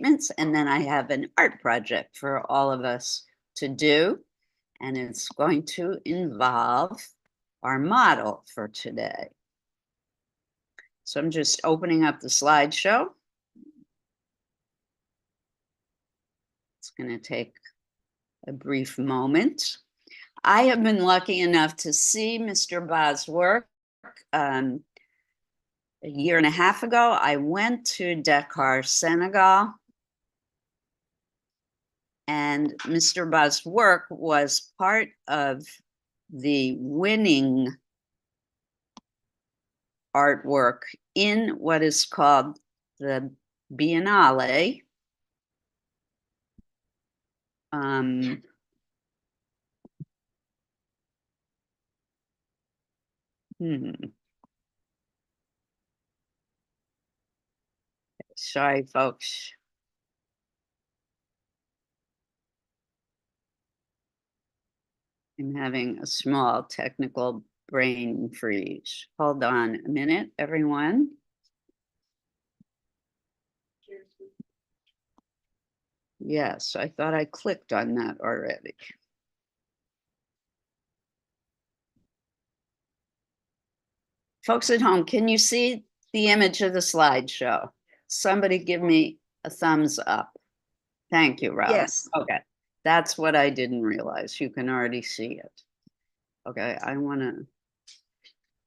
statements, and then I have an art project for all of us to do, and it's going to involve our model for today. So I'm just opening up the slideshow. It's going to take a brief moment. I have been lucky enough to see Mr. Ba's work. A year and a half ago, I went to Dakar, Senegal, and Mr. Ba's work was part of the winning artwork in what is called the Biennale. Sorry, folks. I'm having a small technical brain freeze. Hold on a minute, everyone. Yes, I thought I clicked on that already. Folks at home, can you see the image of the slideshow? Somebody give me a thumbs up. Thank you, Rob. Yes. Okay, that's what I didn't realize. You can already see it. Okay, I want to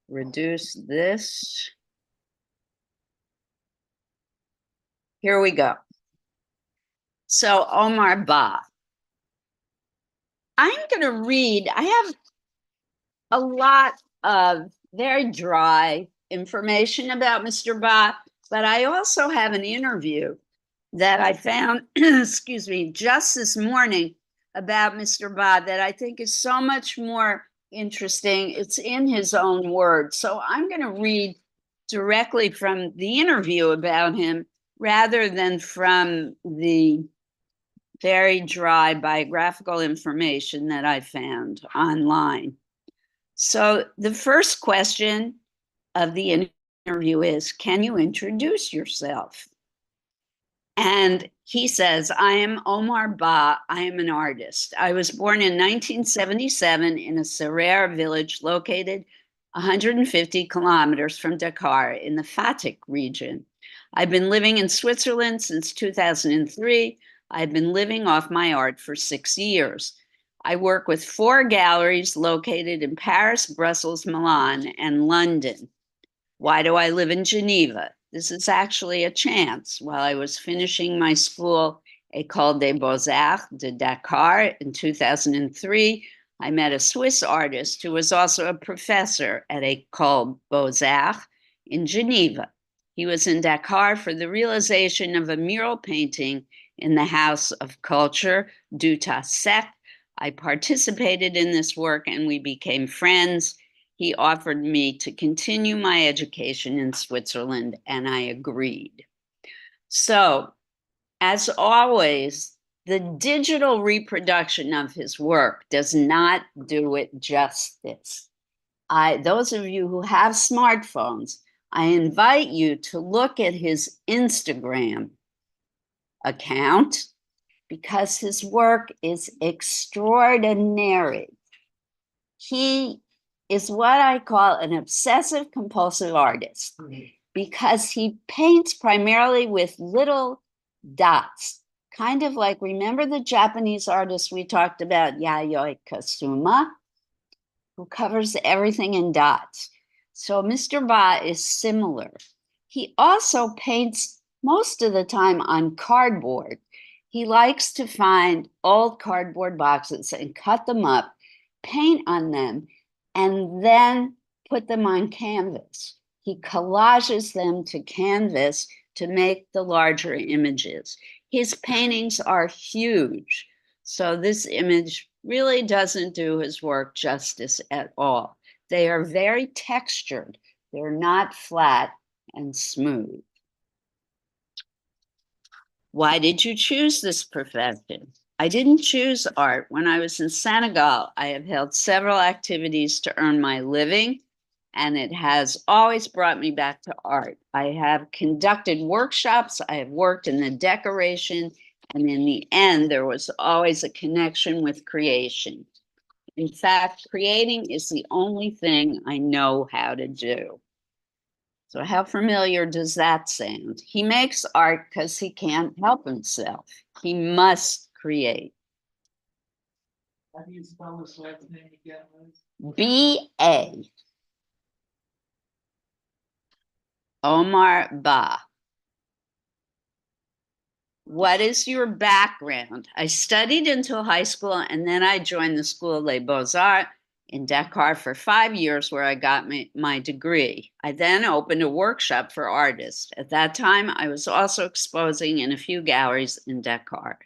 reduce this. Here we go. So Omar Ba. I'm going to read, I have a lot of very dry information about Mr. Ba, but I also have an interview that I found, excuse me, just this morning about Mr. Ba that I think is so much more interesting. It's in his own words. So I'm going to read directly from the interview about him rather than from the very dry biographical information that I found online. So the first question of the interview is, can you introduce yourself? And he says, I am Omar Ba. I am an artist. I was born in 1977 in a Serer village located 150 kilometers from Dakar in the Fatik region. I've been living in Switzerland since 2003. I've been living off my art for 6 years. I work with 4 galleries located in Paris, Brussels, Milan, and London. Why do I live in Geneva? This is actually a chance. While I was finishing my school, École des Beaux-Arts de Dakar in 2003, I met a Swiss artist who was also a professor at École Beaux-Arts in Geneva. He was in Dakar for the realization of a mural painting in the House of Culture, du Sec. I participated in this work and we became friends. He offered me to continue my education in Switzerland, and I agreed. So, as always, the digital reproduction of his work does not do it justice. Those of you who have smartphones, I invite you to look at his Instagram account because his work is extraordinary. He is what I call an obsessive compulsive artist because he paints primarily with little dots, kind of like, remember the Japanese artist we talked about, Yayoi Kusama, who covers everything in dots. So Mr. Ba is similar. He also paints most of the time on cardboard. He likes to find old cardboard boxes and cut them up, paint on them, and then put them on canvas. He collages them to canvas to make the larger images. His paintings are huge. So this image really doesn't do his work justice at all. They are very textured. They're not flat and smooth. Why did you choose this profession? I didn't choose art. When I was in Senegal, I have held several activities to earn my living. and it has always brought me back to art. I have conducted workshops, I have worked in the decoration, and in the end, there was always a connection with creation. In fact, creating is the only thing I know how to do. So how familiar does that sound? He makes art because he can't help himself. He must create. How do you spell his last name again, Liz? B.A. Omar Ba. What is your background? I studied until high school, and then I joined the School Les Beaux-Arts in Dakar for 5 years, where I got my degree. I then opened a workshop for artists. At that time, I was also exposing in a few galleries in Dakar.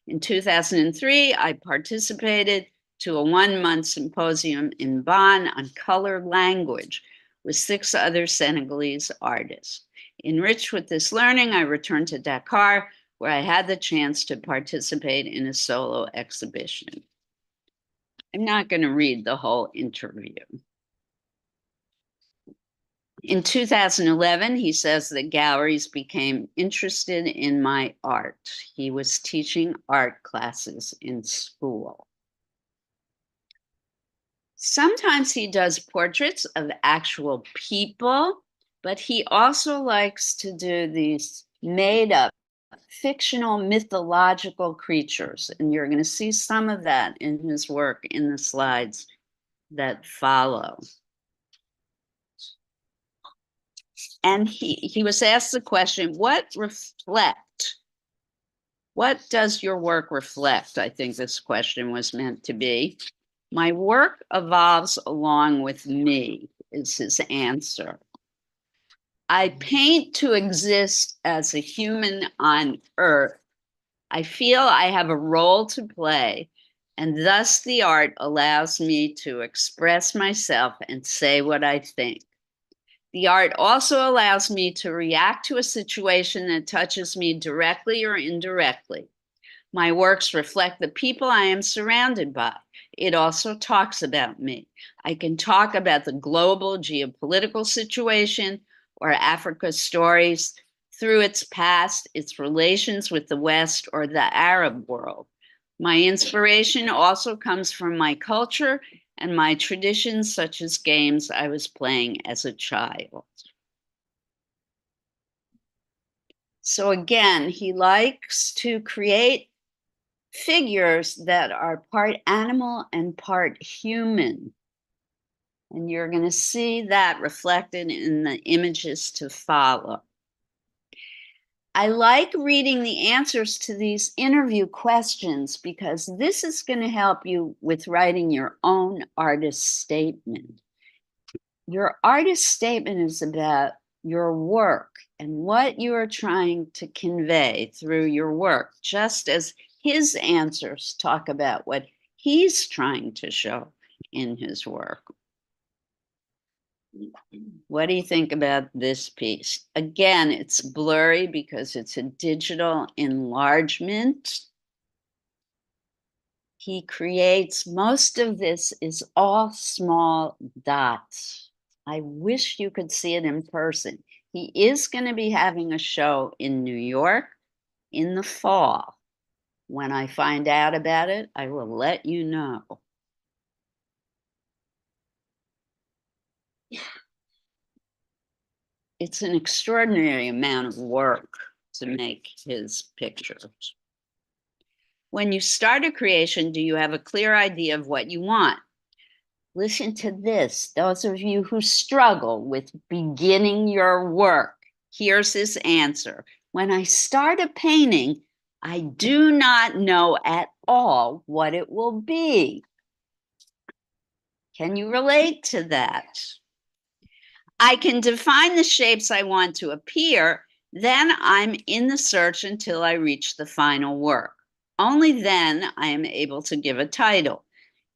In 2003, I participated to a 1-month symposium in Bonn on color language with 6 other Senegalese artists. Enriched with this learning, I returned to Dakar, where I had the chance to participate in a solo exhibition. I'm not going to read the whole interview. In 2011, he says that galleries became interested in my art. He was teaching art classes in school. Sometimes he does portraits of actual people, but he also likes to do these made up fictional mythological creatures. And you're going to see some of that in his work in the slides that follow. And he was asked the question, what does your work reflect? I think this question was meant to be. My work evolves along with me, is his answer. I paint to exist as a human on earth. I feel I have a role to play, and thus the art allows me to express myself and say what I think. The art also allows me to react to a situation that touches me directly or indirectly. My works reflect the people I am surrounded by. It also talks about me. I can talk about the global geopolitical situation or Africa's stories through its past, its relations with the West or the Arab world. My inspiration also comes from my culture and my traditions, such as games I was playing as a child. So again, he likes to create figures that are part animal and part human. And you're going to see that reflected in the images to follow. I like reading the answers to these interview questions because this is going to help you with writing your own artist statement. Your artist statement is about your work and what you are trying to convey through your work, just as his answers talk about what he's trying to show in his work. What do you think about this piece? Again, it's blurry because it's a digital enlargement. He creates, most of this is all small dots. I wish you could see it in person. He is going to be having a show in New York in the fall. When I find out about it, I will let you know. It's an extraordinary amount of work to make his pictures. When you start a creation, do you have a clear idea of what you want? Listen to this. Those of you who struggle with beginning your work, here's his answer. When I start a painting, I do not know at all what it will be. Can you relate to that? I can define the shapes I want to appear, then I'm in the search until I reach the final work. Only then I am able to give a title.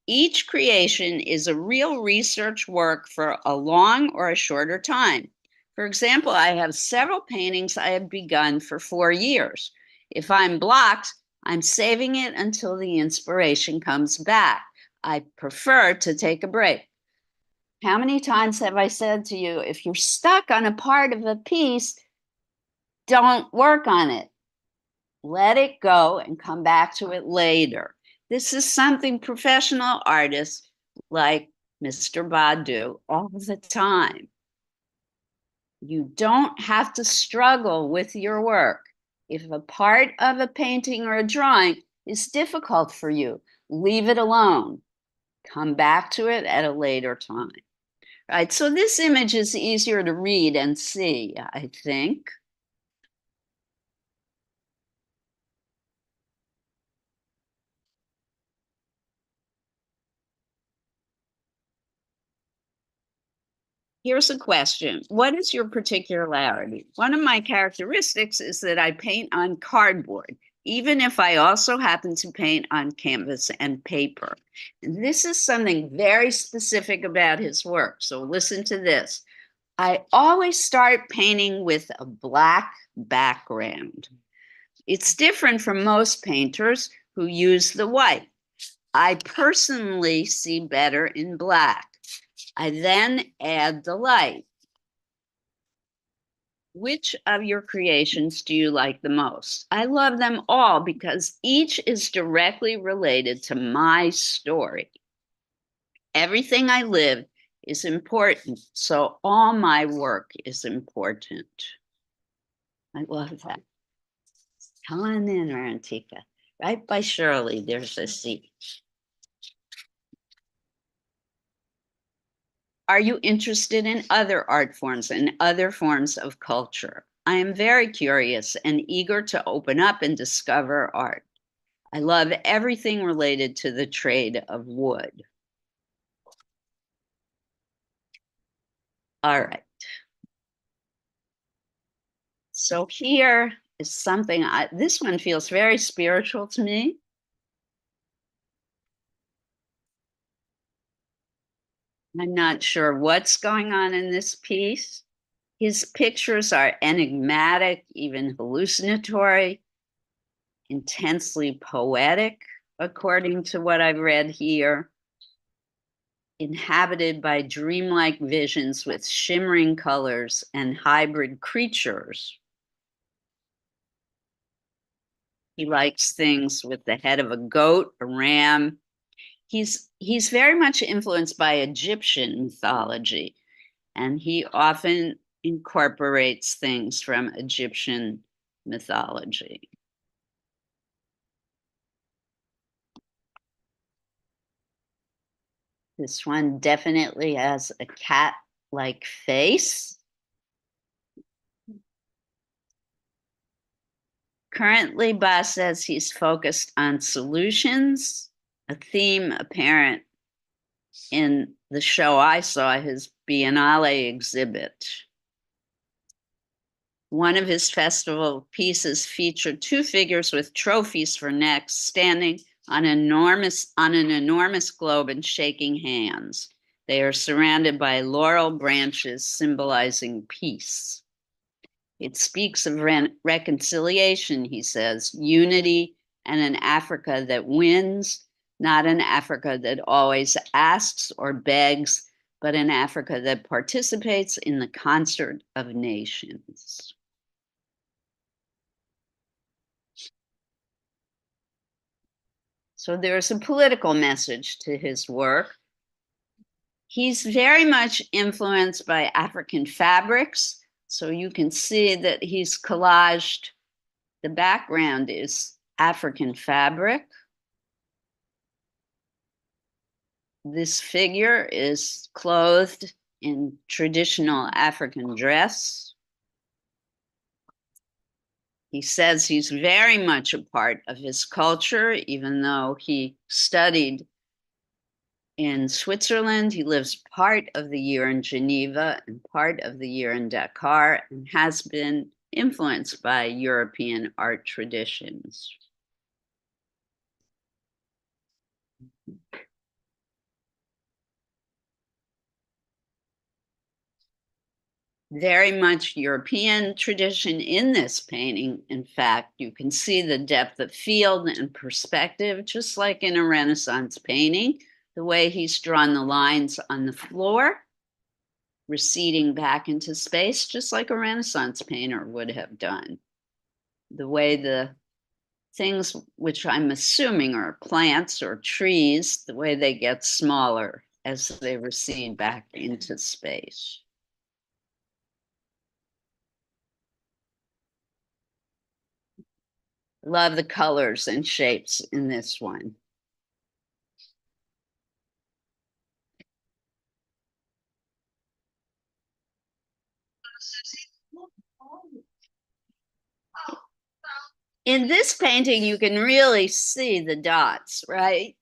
Each creation is a real research work for a long or a shorter time. For example, I have several paintings I have begun for 4 years. If I'm blocked, I'm saving it until the inspiration comes back. I prefer to take a break. How many times have I said to you, if you're stuck on a part of a piece, don't work on it. Let it go and come back to it later. This is something professional artists like Mr. Ba do all the time. You don't have to struggle with your work. If a part of a painting or a drawing is difficult for you, leave it alone. Come back to it at a later time. Right, so this image is easier to read and see, I think. Here's a question. What is your particularity? One of my characteristics is that I paint on cardboard, even if I also happen to paint on canvas and paper. And this is something very specific about his work. So listen to this. I always start painting with a black background. It's different from most painters who use the white. I personally see better in black. I then add the light. Which of your creations do you like the most? I love them all because each is directly related to my story. Everything I live is important, so all my work is important. I love that. Come on in, Arantika. Right by Shirley, there's a seat. Are you interested in other art forms and other forms of culture? I am very curious and eager to open up and discover art. I love everything related to the trade of wood. All right. So here is something, this one feels very spiritual to me. I'm not sure what's going on in this piece. His pictures are enigmatic, even hallucinatory, intensely poetic, according to what I've read here, inhabited by dreamlike visions with shimmering colors and hybrid creatures. He likes things with the head of a goat, a ram. He's very much influenced by Egyptian mythology, and he often incorporates things from Egyptian mythology. This one definitely has a cat-like face. Currently, Ba says he's focused on solutions, a theme apparent in the show I saw, his Biennale exhibit. One of his festival pieces featured two figures with trophies for necks standing on an enormous globe and shaking hands. They are surrounded by laurel branches symbolizing peace. It speaks of reconciliation, he says, unity, and an Africa that wins, not an Africa that always asks or begs, but an Africa that participates in the concert of nations. So there's a political message to his work. He's very much influenced by African fabrics. So you can see that he's collaged. The background is African fabric. This figure is clothed in traditional African dress. He says he's very much a part of his culture, even though he studied in Switzerland. He lives part of the year in Geneva and part of the year in Dakar, and has been influenced by European art traditions. Very much European tradition in this painting. In fact, you can see the depth of field and perspective, just like in a Renaissance painting, the way he's drawn the lines on the floor. receding back into space, just like a Renaissance painter would have done. The way the things, which I'm assuming are plants or trees, the way they get smaller as they recede back into space. Love the colors and shapes in this one. In this painting, you can really see the dots, right?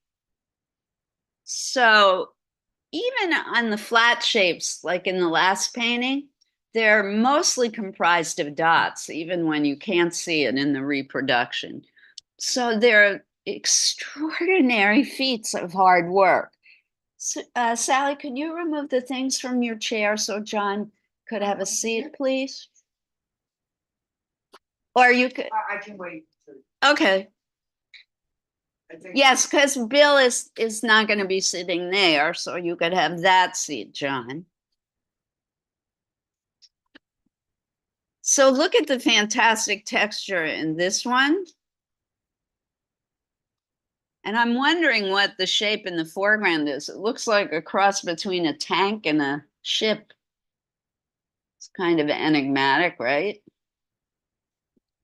So even on the flat shapes, like in the last painting, they're mostly comprised of dots, even when you can't see it in the reproduction. So they're extraordinary feats of hard work. So, Sally, could you remove the things from your chair so John could have a seat, please? Or you could, I can wait. okay. I think- Yes, because Bill is not going to be sitting there, so you could have that seat, John. So look at the fantastic texture in this one. And I'm wondering what the shape in the foreground is. It looks like a cross between a tank and a ship. It's kind of enigmatic, right?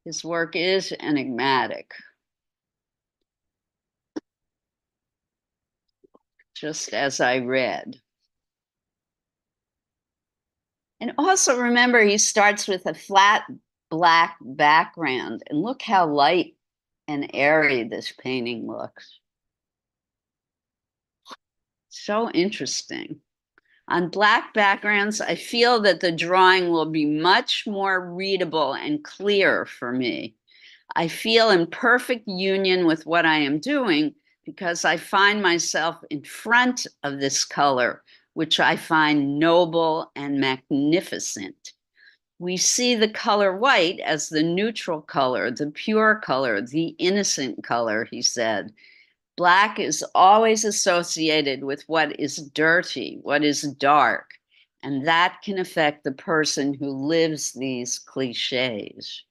His work is enigmatic. Just as I read. And also remember, he starts with a flat black background. And look how light and airy this painting looks. So interesting. On black backgrounds, I feel that the drawing will be much more readable and clear for me. I feel in perfect union with what I am doing because I find myself in front of this color, which I find noble and magnificent. We see the color white as the neutral color, the pure color, the innocent color, he said. Black is always associated with what is dirty, what is dark, and that can affect the person who lives these cliches.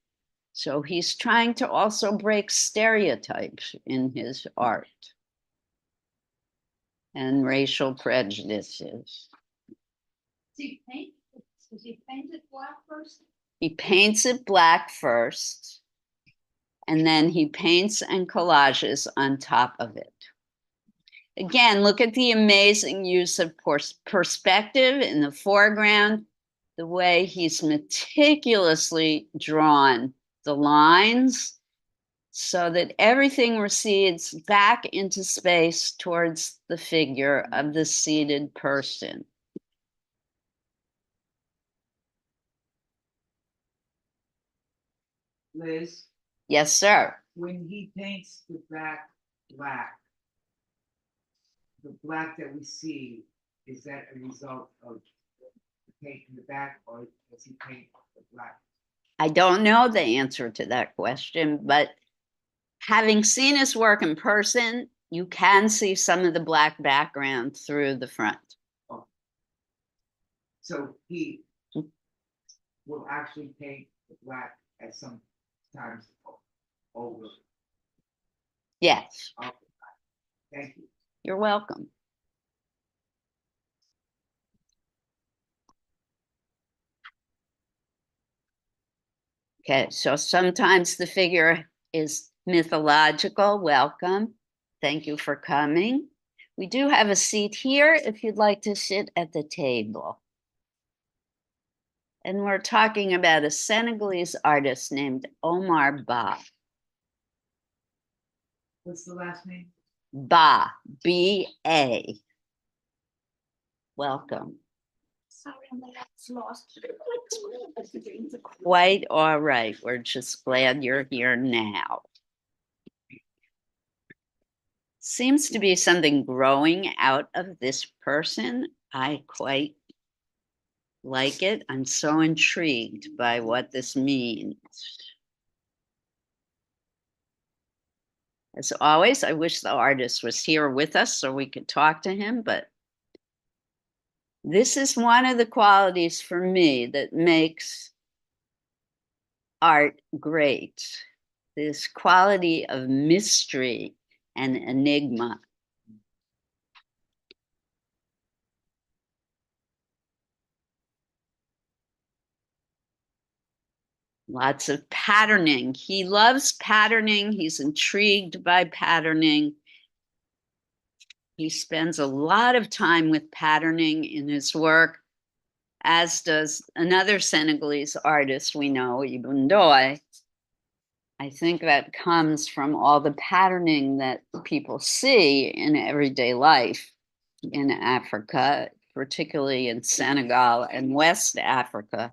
So he's trying to also break stereotypes in his art and racial prejudices. Does he paint it black first? He paints it black first, and then he paints and collages on top of it. Again, look at the amazing use of perspective in the foreground, the way he's meticulously drawn the lines so that everything recedes back into space towards the figure of the seated person. Liz, Yes, sir. when he paints the back black, the black that we see, is that a result of the paint in the back, or does he paint the black? I don't know the answer to that question, but having seen his work in person, you can see some of the black background through the front. So he will actually paint the black at some times over. Yes, Okay. Thank you. you're welcome. Okay, so sometimes the figure is mythological. Welcome. Thank you for coming. We do have a seat here if you'd like to sit at the table. And we're talking about a Senegalese artist named Omar Ba. What's the last name? Ba, B-A. Welcome. Sorry, my leg's lost. Quite all right. We're just glad you're here now. Seems to be something growing out of this person. I quite like it. I'm so intrigued by what this means. As always, I wish the artist was here with us so we could talk to him, but This is one of the qualities for me that makes art great. This quality of mystery and enigma. Lots of patterning. He loves patterning. He's intrigued by patterning. He spends a lot of time with patterning in his work, as does another Senegalese artist we know, Ibn Ndoye. I think that comes from all the patterning that people see in everyday life in Africa, particularly in Senegal and West Africa.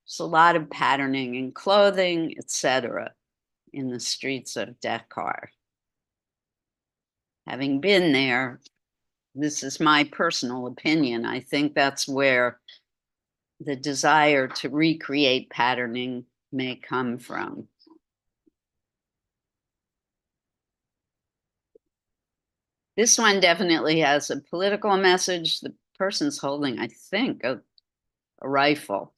There's a lot of patterning in clothing, etc., in the streets of Dakar. Having been there, this is my personal opinion. I think that's where the desire to recreate patterning may come from. This one definitely has a political message. The person's holding, I think, a rifle.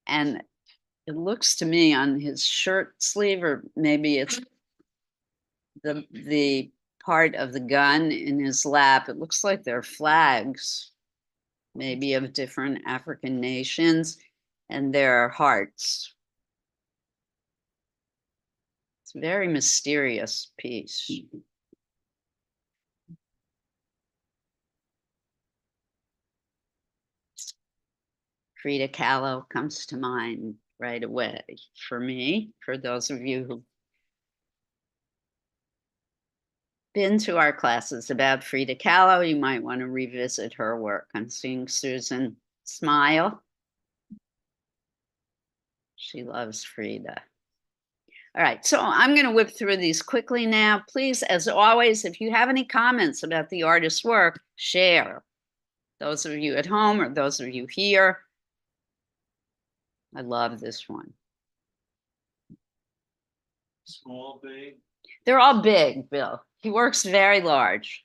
And it looks to me on his shirt sleeve, or maybe it's the part of the gun in his lap. It looks like they're flags, maybe of different African nations, and there are hearts. It's a very mysterious piece. Frida Kahlo comes to mind right away for me. For those of you who've been to our classes about Frida Kahlo, you might want to revisit her work. I'm seeing Susan smile. She loves Frida. All right, so I'm going to whip through these quickly now. Please, as always, if you have any comments about the artist's work, share. Those of you at home or those of you here, I love this one. Small, big? They're all big, Bill. He works very large,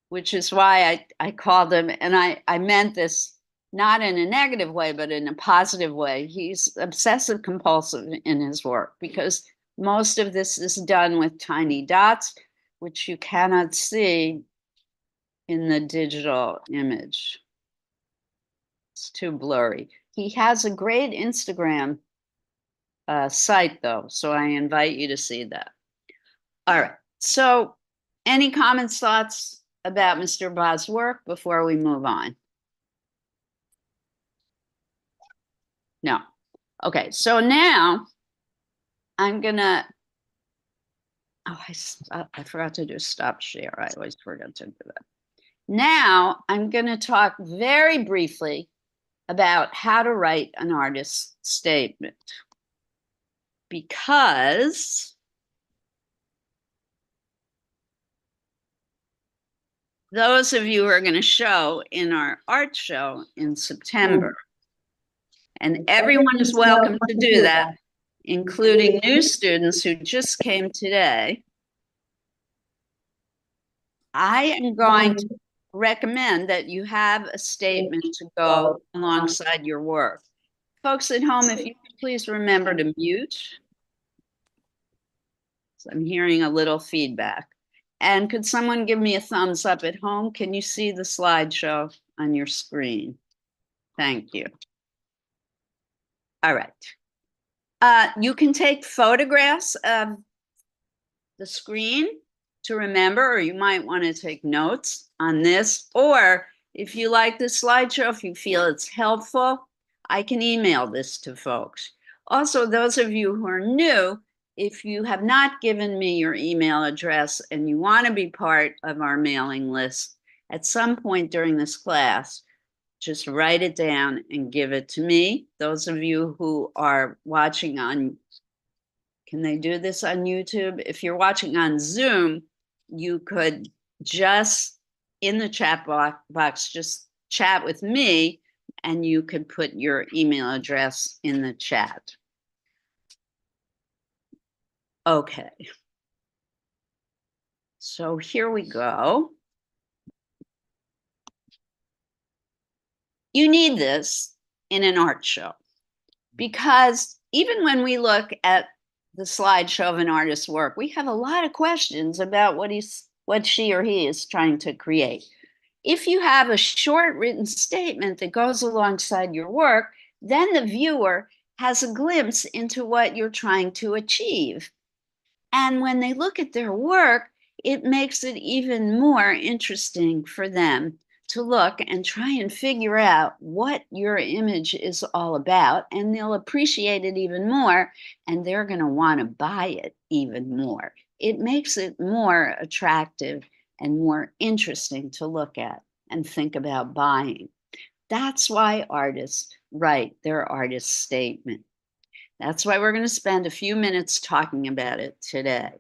which is why I called him, and I meant this not in a negative way, but in a positive way. He's obsessive compulsive in his work because most of this is done with tiny dots, which you cannot see in the digital image. It's too blurry. He has a great Instagram site, though, so I invite you to see that. All right, so any comments, thoughts about Mr. Ba's work before we move on? No. Okay, so now I'm gonna, oh, I forgot to do stop share. I always forget to do that. Now I'm gonna talk very briefly about how to write an artist's statement. Because those of you who are gonna show in our art show in September, and everyone is welcome to do that, including new students who just came today. I am going to recommend that you have a statement to go alongside your work. Folks at home, if you could please remember to mute. So I'm hearing a little feedback. And could someone give me a thumbs up at home? Can you see the slideshow on your screen? Thank you. All right. You can take photographs of the screen to remember, or you might want to take notes on this. Or if you like the slideshow, if you feel it's helpful, I can email this to folks. Also, those of you who are new, if you have not given me your email address and you want to be part of our mailing list, at some point during this class, just write it down and give it to me. Those of you who are watching on, can they do this on YouTube? If you're watching on Zoom, you could just, in the chat box, just chat with me and you could put your email address in the chat. Okay. So here we go. You need this in an art show because even when we look at the slideshow of an artist's work, we have a lot of questions about what she or he is trying to create. If you have a short written statement that goes alongside your work, then the viewer has a glimpse into what you're trying to achieve. And when they look at their work, it makes it even more interesting for them to look and try and figure out what your image is all about. And they'll appreciate it even more, and they're going to want to buy it even more. It makes it more attractive and more interesting to look at and think about buying. That's why artists write their artist statement. That's why we're going to spend a few minutes talking about it today.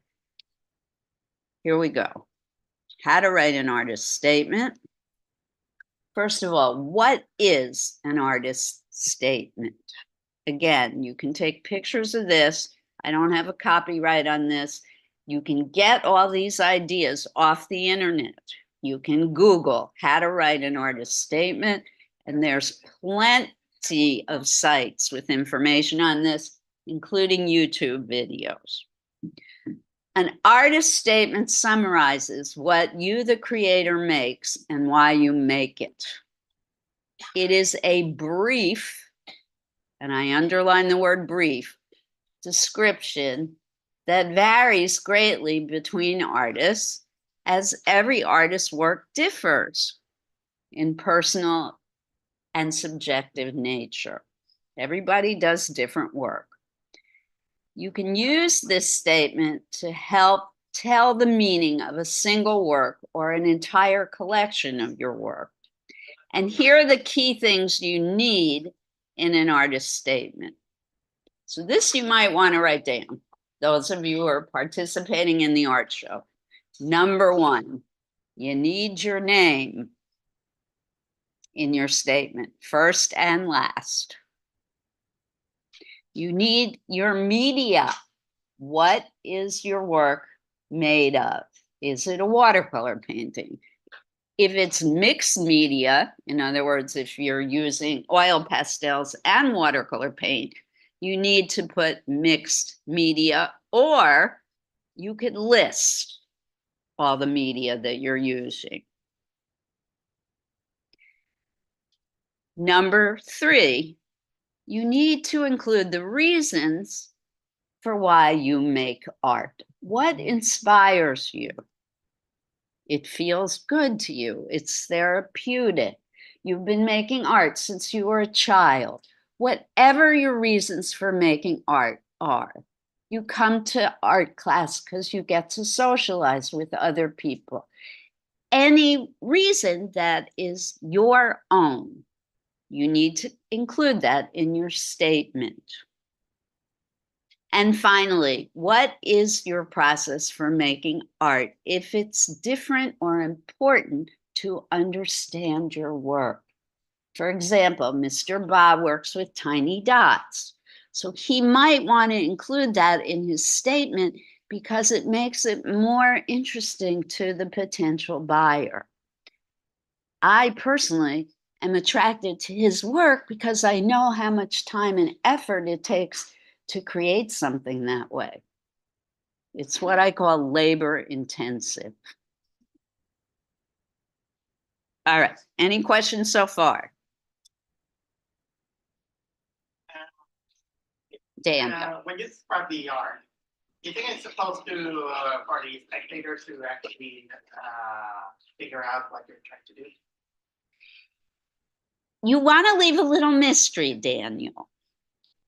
Here we go. How to write an artist statement. First of all, what is an artist statement? Again, you can take pictures of this. I don't have a copyright on this. You can get all these ideas off the internet. You can Google how to write an artist statement, and there's plenty of sites with information on this, including YouTube videos. An artist statement summarizes what you, the creator, makes and why you make it. It is a brief, and I underline the word brief, description that varies greatly between artists, as every artist's work differs in personal and subjective nature. Everybody does different work. You can use this statement to help tell the meaning of a single work or an entire collection of your work. And here are the key things you need in an artist statement. So this you might want to write down, those of you who are participating in the art show. Number one, you need your name in your statement, first and last. You need your media. What is your work made of? Is it a watercolor painting? If it's mixed media, in other words, if you're using oil pastels and watercolor paint, you need to put mixed media, or you could list all the media that you're using. Number three, you need to include the reasons for why you make art. What inspires you? It feels good to you. It's therapeutic. You've been making art since you were a child. Whatever your reasons for making art are, you come to art class because you get to socialize with other people. Any reason that is your own, you need to include that in your statement. And finally, what is your process for making art if it's different or important to understand your work? For example, Mr. Ba works with tiny dots. So he might want to include that in his statement because it makes it more interesting to the potential buyer. I personally am attracted to his work because I know how much time and effort it takes to create something that way. It's what I call labor intensive. All right, any questions so far? Dan. When you describe the art, do you think it's supposed to, for the spectators to actually figure out what you're trying to do? You want to leave a little mystery, Daniel.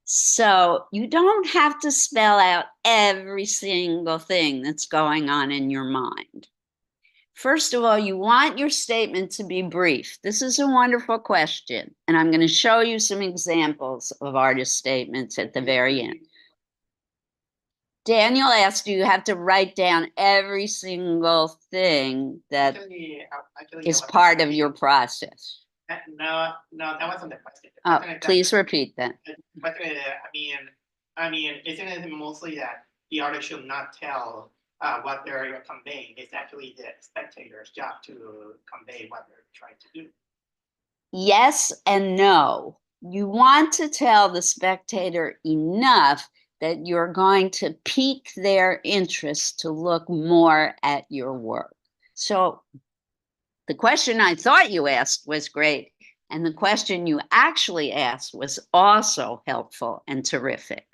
So you don't have to spell out every single thing that's going on in your mind. First of all, you want your statement to be brief. This is a wonderful question, and I'm going to show you some examples of artist statements at the very end. Daniel asked you have to write down every single thing that is part of your process. No, that wasn't the question. Oh, please repeat that. But I mean, isn't it mostly that the artist should not tell what they're conveying? It's actually the spectator's job to convey what they're trying to do. yes and no. You want to tell the spectator enough that you're going to pique their interest to look more at your work. So the question I thought you asked was great, and the question you actually asked was also helpful and terrific.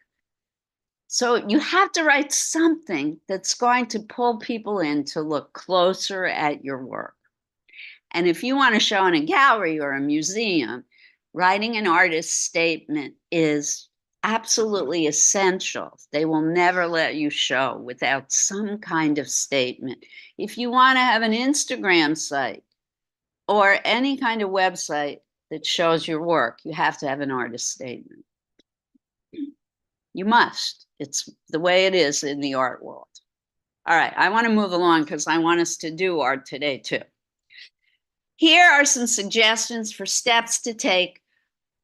So you have to write something that's going to pull people in to look closer at your work. And if you want to show in a gallery or a museum, writing an artist's statement is absolutely essential. They will never let you show without some kind of statement. If you want to have an Instagram site or any kind of website that shows your work, you have to have an artist statement. You must. It's the way it is in the art world. All right, I want to move along because I want us to do art today too. Here are some suggestions for steps to take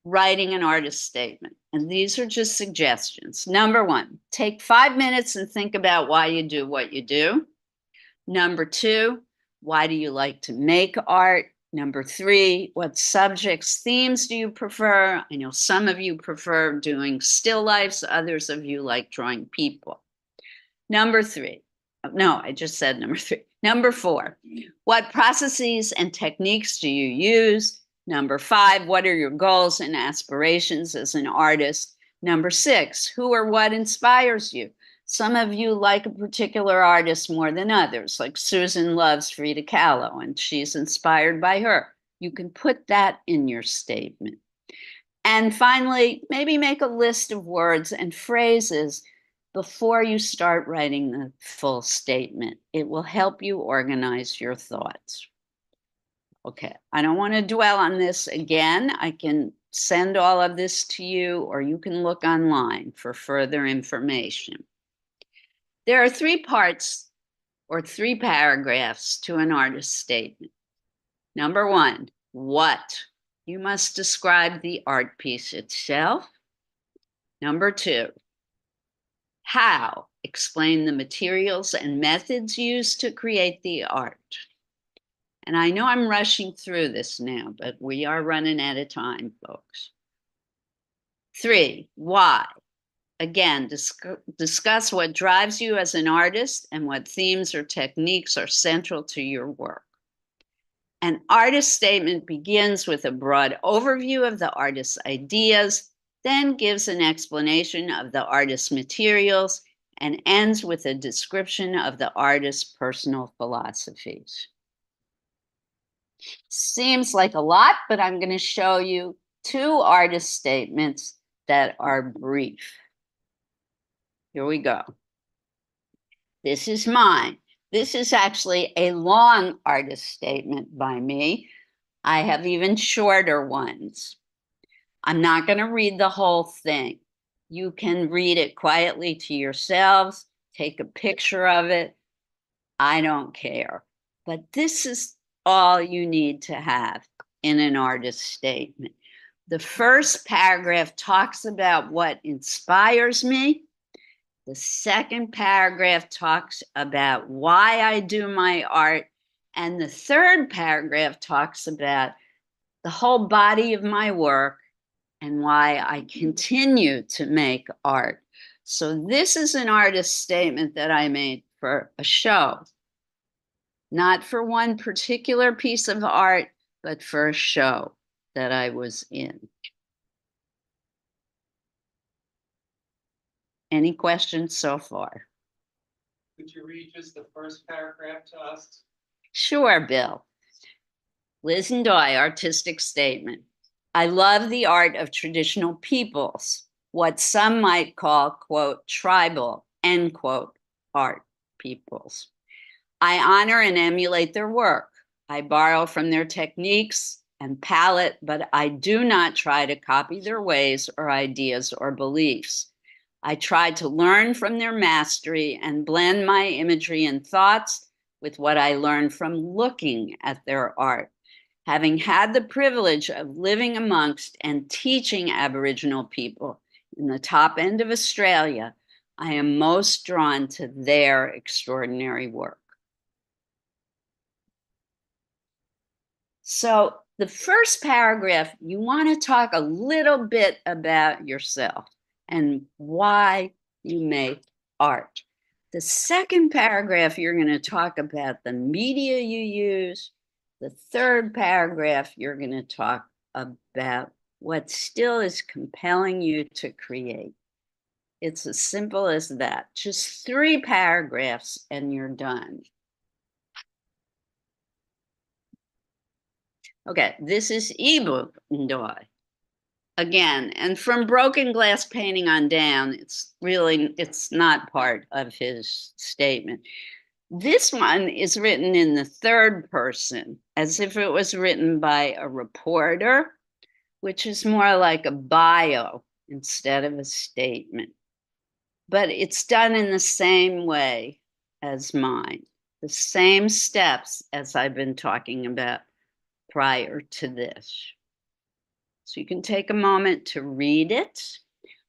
writing an artist statement. And these are just suggestions. Number one, take 5 minutes and think about why you do what you do. Number two, why do you like to make art? Number three, what subjects, themes do you prefer? I know some of you prefer doing still lifes, others of you like drawing people. Number three, no, I just said number three. Number four, what processes and techniques do you use? Number five, what are your goals and aspirations as an artist? Number six, who or what inspires you? Some of you like a particular artist more than others, like Susan loves Frida Kahlo, and she's inspired by her. You can put that in your statement. And finally, maybe make a list of words and phrases before you start writing the full statement. It will help you organize your thoughts. Okay, I don't want to dwell on this again. I can send all of this to you, or you can look online for further information. There are 3 parts or 3 paragraphs to an artist's statement. Number 1, what? You must describe the art piece itself. Number 2, how? Explain the materials and methods used to create the art. And I know I'm rushing through this now, but we are running out of time, folks. 3, why? Again, discuss what drives you as an artist and what themes or techniques are central to your work. An artist statement begins with a broad overview of the artist's ideas, then gives an explanation of the artist's materials, and ends with a description of the artist's personal philosophies. Seems like a lot, but I'm going to show you 2 artist statements that are brief. Here we go. This is mine. This is actually a long artist statement by me. I have even shorter ones. I'm not going to read the whole thing. You can read it quietly to yourselves, take a picture of it. I don't care. But this is all you need to have in an artist statement. The first paragraph talks about what inspires me. The second paragraph talks about why I do my art. And the third paragraph talks about the whole body of my work and why I continue to make art. So this is an artist statement that I made for a show, not for one particular piece of art, but for a show that I was in. Any questions so far? Could you read just the first paragraph to us? Sure, Bill. Liz Ndoye, artistic statement. I love the art of traditional peoples, what some might call, quote, tribal, end quote, art peoples. I honor and emulate their work. I borrow from their techniques and palette, but I do not try to copy their ways or ideas or beliefs. I try to learn from their mastery and blend my imagery and thoughts with what I learned from looking at their art. Having had the privilege of living amongst and teaching Aboriginal people in the top end of Australia, I am most drawn to their extraordinary work. So The first paragraph, you want to talk a little bit about yourself and why you make art. The second paragraph, you're going to talk about the media you use. The third paragraph, you're going to talk about what still is compelling you to create. It's as simple as that. Just 3 paragraphs and you're done. Okay, this is ebook Ndoy. Again, and from Broken Glass Painting on down, it's not part of his statement. This one is written in the third person, as if it was written by a reporter, which is more like a bio instead of a statement. But it's done in the same way as mine, the same steps as I've been talking about prior to this. So you can take a moment to read it.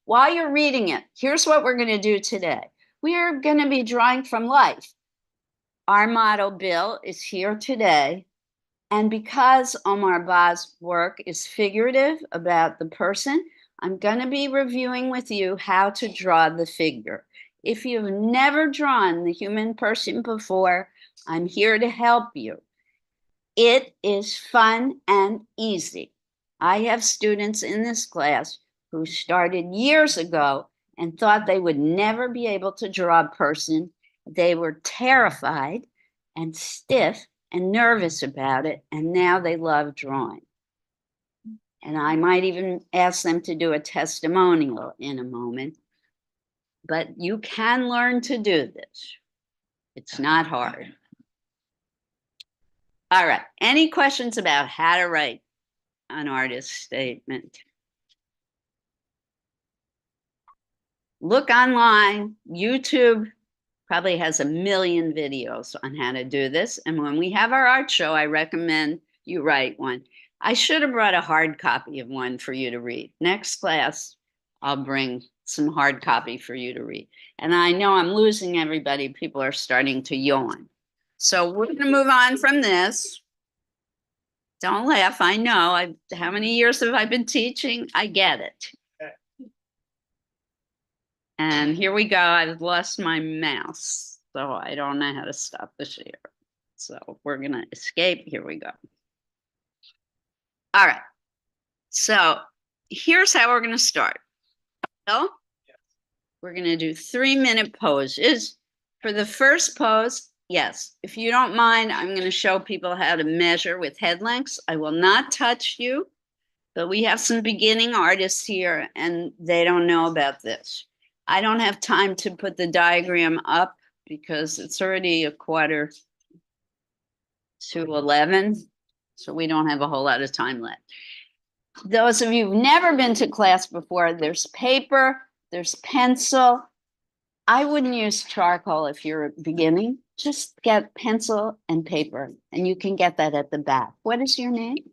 While you're reading it, here's what we're going to do today. We are going to be drawing from life. Our model, Bill, is here today. And because Omar Ba's work is figurative about the person, I'm going to be reviewing with you how to draw the figure. If you've never drawn the human person before, I'm here to help you. It is fun and easy. I have students in this class who started years ago and thought they would never be able to draw a person. They were terrified and stiff and nervous about it, and now they love drawing. And I might even ask them to do a testimonial in a moment. But you can learn to do this. It's not hard. All right, any questions about how to write an artist statement? Look online. YouTube probably has a million videos on how to do this. And when we have our art show, I recommend you write one. I should have brought a hard copy of one for you to read. Next class, I'll bring some hard copy for you to read. And I know I'm losing everybody. People are starting to yawn. So we're going to move on from this. Don't laugh. I know. How many years have I been teaching? I get it. And here we go. I've lost my mouse, so I don't know how to stop the share. So we're going to escape. Here we go. All right. So here's how we're going to start. So we're going to do 3-minute poses. For the first pose, yes, if you don't mind, I'm going to show people how to measure with head lengths. I will not touch you, but we have some beginning artists here and they don't know about this. I don't have time to put the diagram up because it's already 11:45, so we don't have a whole lot of time left. Those of you who've never been to class before, there's paper, there's pencil. I wouldn't use charcoal if you're beginning. Just get pencil and paper, and you can get that at the back. What is your name?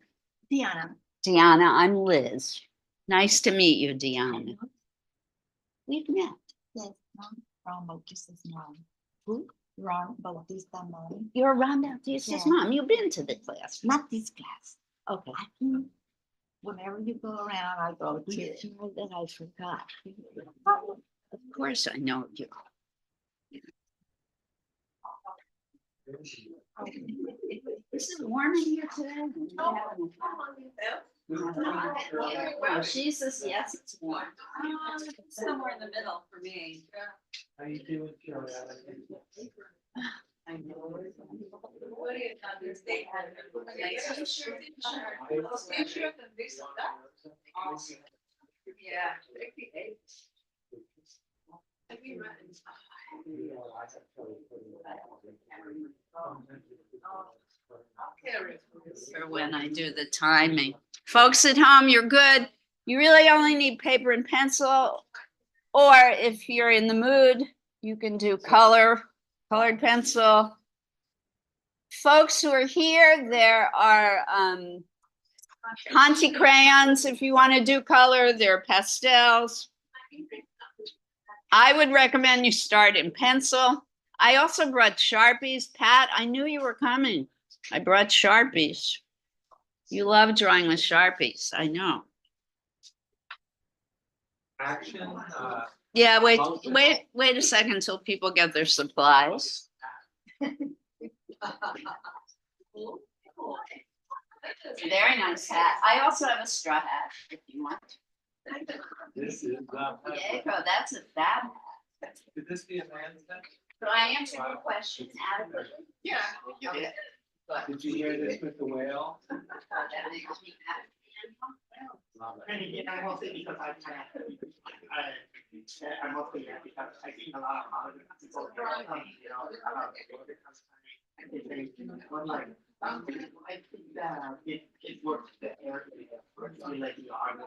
Diana. Diana, I'm Liz. Nice to meet you, Diana. We've met. Yes, mom from Bautista's mom. Who? Ron Bautista mom. You're Ron Bautista's Yeah. mom. You've been to the class. Not this class. Okay. I think whenever you go around, I go to. You know that I forgot. Of course I know you. This is warm in here today. Well, she says, yes, it's warm. Somewhere in the middle for me. How you doing, Joe? I know. What do you have this day? Yeah. For when I do the timing. Folks at home, you're good. You really only need paper and pencil. Or if you're in the mood, you can do colored pencil. Folks who are here, there are Conti crayons if you want to do color. There are pastels. I would recommend you start in pencil. I also brought Sharpies. Pat, I knew you were coming. I brought Sharpies. You love drawing with Sharpies, I know. Action, Yeah, Motion. wait a second until people get their supplies. Very nice hat. I also have a straw hat if you want. this is not. Diego, that's a fab hat. Could this be a man's neck? So I answered your question adequately. Yeah, you did. Did you hear this with the whale? That makes me happy. And I mostly because I'm mostly there because I think a lot of colleges, people, you know, about I'm like, I think that it works better, like the art.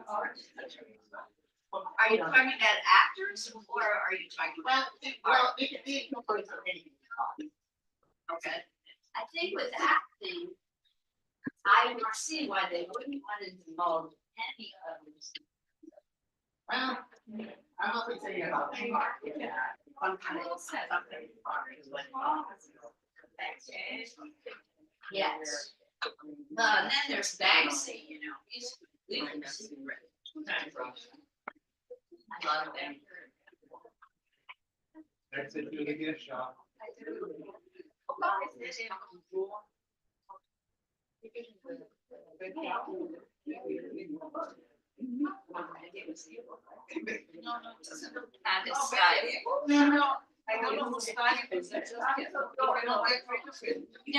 Are you talking about actors or are you talking about? Okay. I think with acting, I would see why they wouldn't want to involve any of these. Well, I'm not saying about the art, yeah. One kind of something. Yes. Then there's Banksy, you know, he's. I love him. That's it, do the gift shop. And his style. I don't know who's starting this. You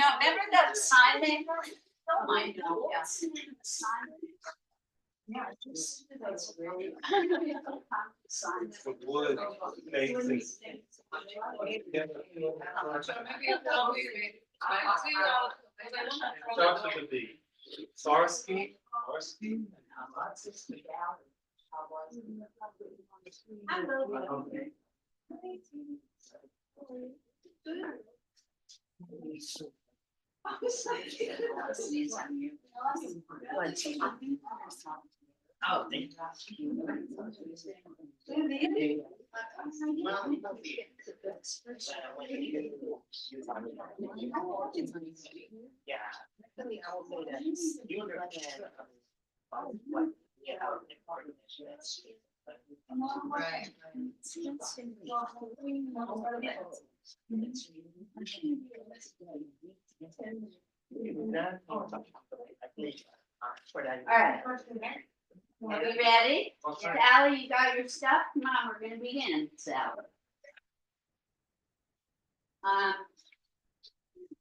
know, remember that sign maker? Don't mind them, yes. Sign. Yeah, just, that's really. Signs. The wood makes it. Starts with a B. Sarsky, Sarsky, and Hamatsky. Okay. Oh, thank Yeah. Right. All right. Are we ready? Sally, you got your stuff? Come on, we're gonna begin, Sally.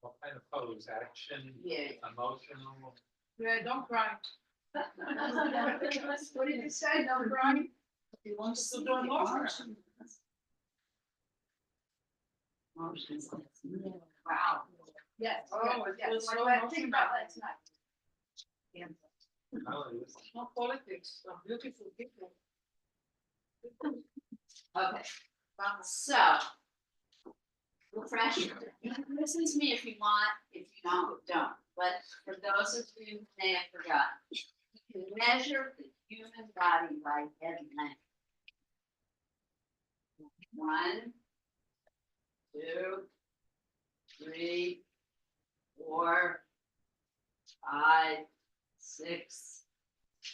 What kind of pose? Action, Yeah. emotional? Yeah, don't cry. What did you say? Don't cry? He wants to do emotion. Wow. Yes. Oh, yes. it's Like so that, think about that tonight. Oh, this- No politics, of beautiful people. Okay, so. Refresher, you can listen to me if you want, if you don't, but for those of you who may have forgotten. You can measure the human body by head length. 1, 2, 3, 4, 5, 6,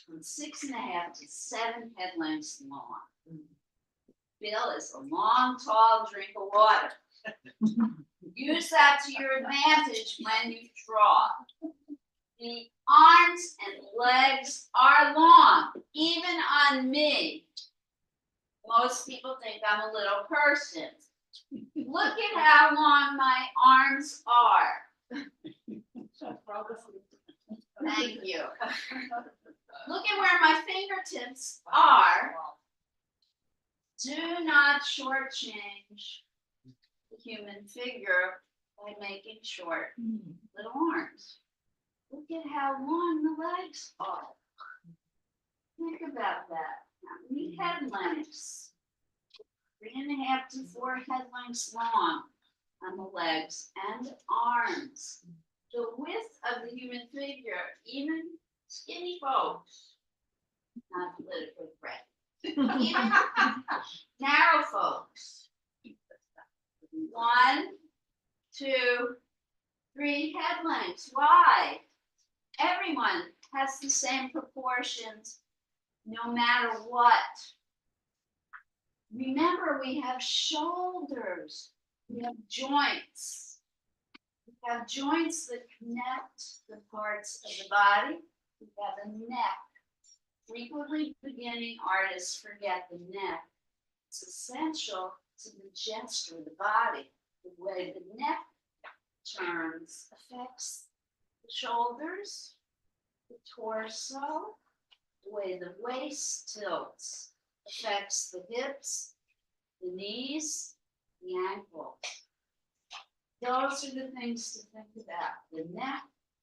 from 6.5 to 7 head lengths long. Bill is a long, tall drink of water. Use that to your advantage when you draw. The arms and legs are long, even on me. Most people think I'm a little person. Look at how long my arms are. Thank you. Look at where my fingertips are. Do not shortchange the human figure by making short little arms. Look at how long the legs are. Think about that. How many head lengths? 3.5 to 4 head lengths long on the legs and arms. The width of the human figure, even skinny folks, not politically correct. Even narrow folks. 1, 2, 3 head lengths. Why? Everyone has the same proportions no matter what. Remember, we have shoulders, we have joints. We have joints that connect the parts of the body. We have a neck. Frequently beginning artists forget the neck. It's essential to the gesture of the body. The way the neck turns affects the shoulders, the torso, the way the waist tilts affects the hips, the knees, the ankles. Those are the things to think about: the neck,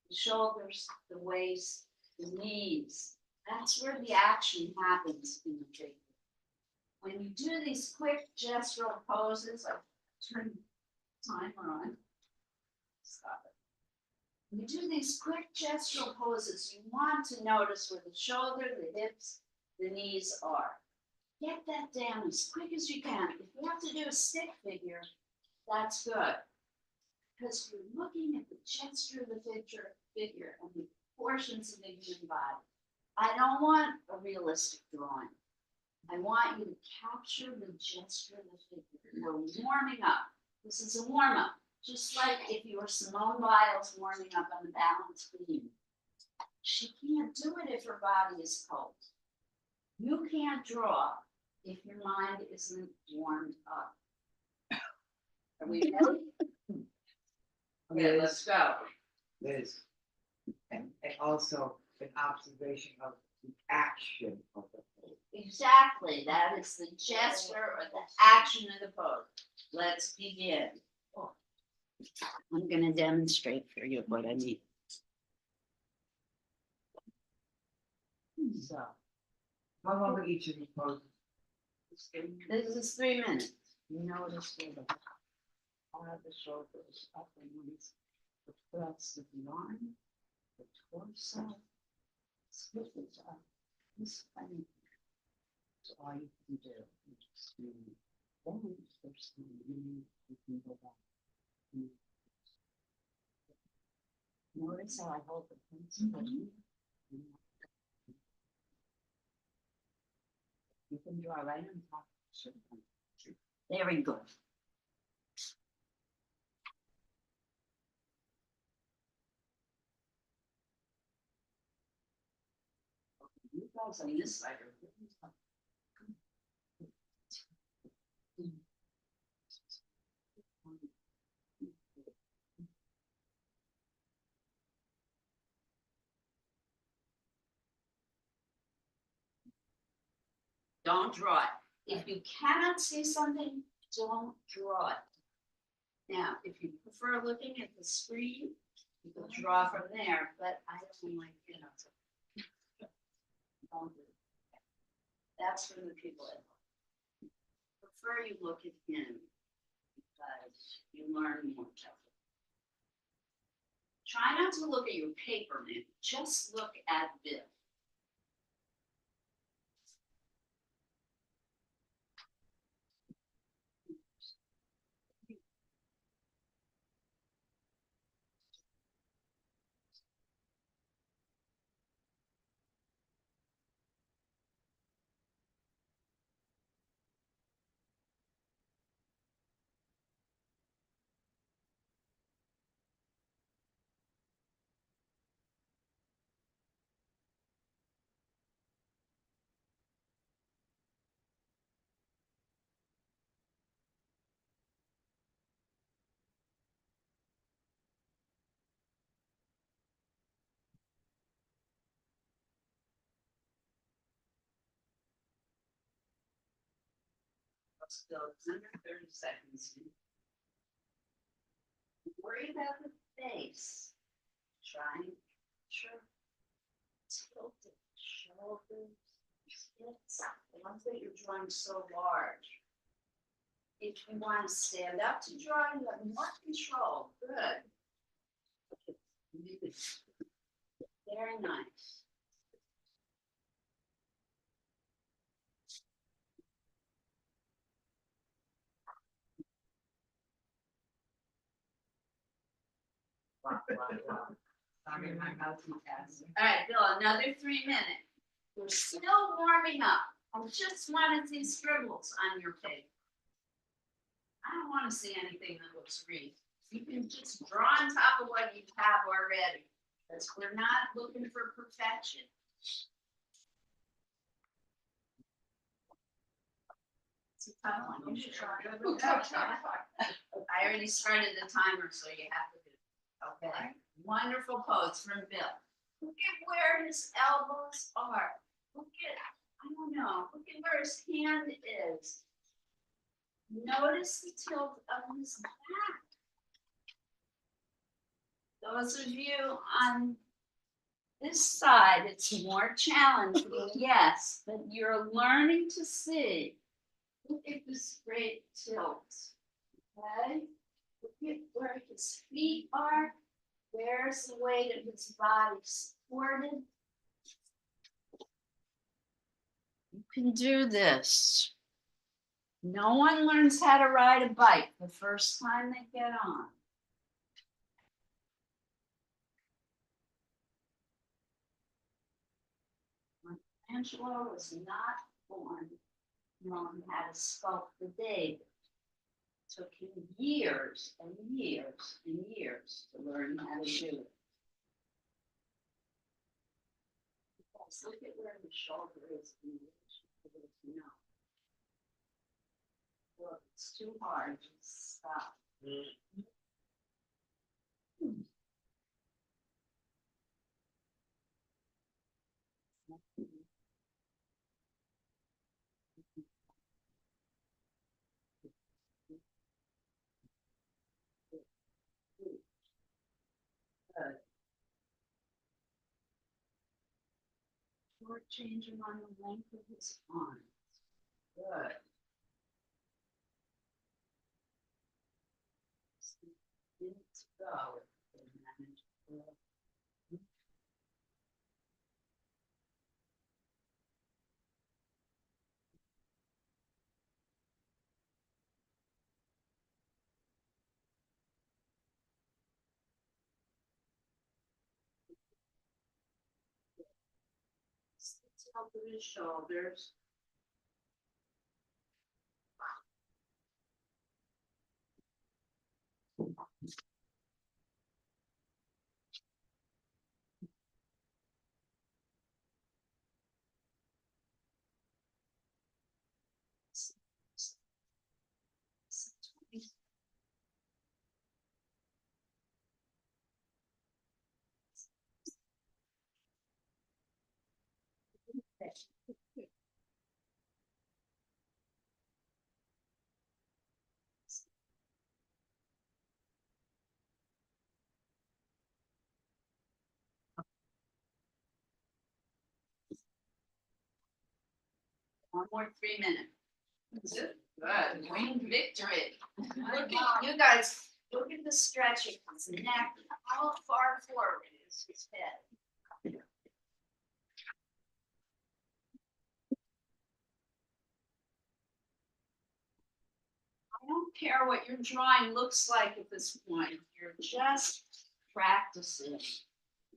the shoulders, the waist, the knees. That's where the action happens in the figure. When you do these quick gestural poses, I turn the timer on. Stop it. When you do these quick gestural poses, you want to notice where the shoulder, the hips, the knees are. Get that down as quick as you can. If you have to do a stick figure, that's good. Because you're looking at the gesture of the figure and the portions of the human body. I don't want a realistic drawing. I want you to capture the gesture of the figure. We're warming up. This is a warm up, just like if you were Simone Biles warming up on the balance beam. She can't do it if her body is cold. You can't draw if your mind isn't warmed up. Are we ready? Okay, let's go. Liz. And also an observation of the action of the pose. Exactly, that is the gesture or the action of the pose. Let's begin. I'm gonna demonstrate for you what I mean. So, How long are each of the poses? this is 3 minutes. You notice where the are the shoulders, upper ones, the breasts of the arm, the torso, splitters up. This funny. So all you can do is just do one first thing, you can go back. Notice how I hold the pencil. You can draw right on top. Very good. You guys on this side are really tough. Don't draw it. If you cannot see something, don't draw it. Now, if you prefer looking at the screen, you can draw from there, but I don't like, don't do it. That's for the people at home. Prefer you look at him because you learn more tougher. Try not to look at your paper, man. Just look at Bill. Still, it's under 30 seconds. Worry about the face. Try and tilt the shoulders, hips, the ones that you're drawing so large. If you want to stand up to draw, you have more control. Good. Very nice. Wow, wow, wow. Sorry, my multitasking. All right, Bill, another 3 minutes. We're still warming up. I just want to see scribbles on your paper. I don't want to see anything that looks green. You can just draw on top of what you have already. Because we're not looking for perfection. It's a tough one. You should try it. I already started the timer, so you have to do it. Okay. Wonderful pose from Bill. Look at where his elbows are. Look at, I don't know, look at where his hand is. Notice the tilt of his back. Those of you on this side, it's more challenging, yes, but you're learning to see. Look at this great tilt. Okay? Look at where his feet are. Where's the weight of his body supported? You can do this. No one learns how to ride a bike the first time they get on. Michelangelo was not born knowing how to sculpt the David. It took him years and years and years to learn how to do it. Because look at where the shoulder is in relation to his nose. Look, it's too hard, just stop. Good. Short changing on the length of his arms. Good. Minutes go. If they manage to- Sits up with his shoulders. One more 3 minutes. Good, winged victory. Look at, you guys, look at the stretch of his neck, how far forward is his head. I don't care what your drawing looks like at this point, you're just practicing.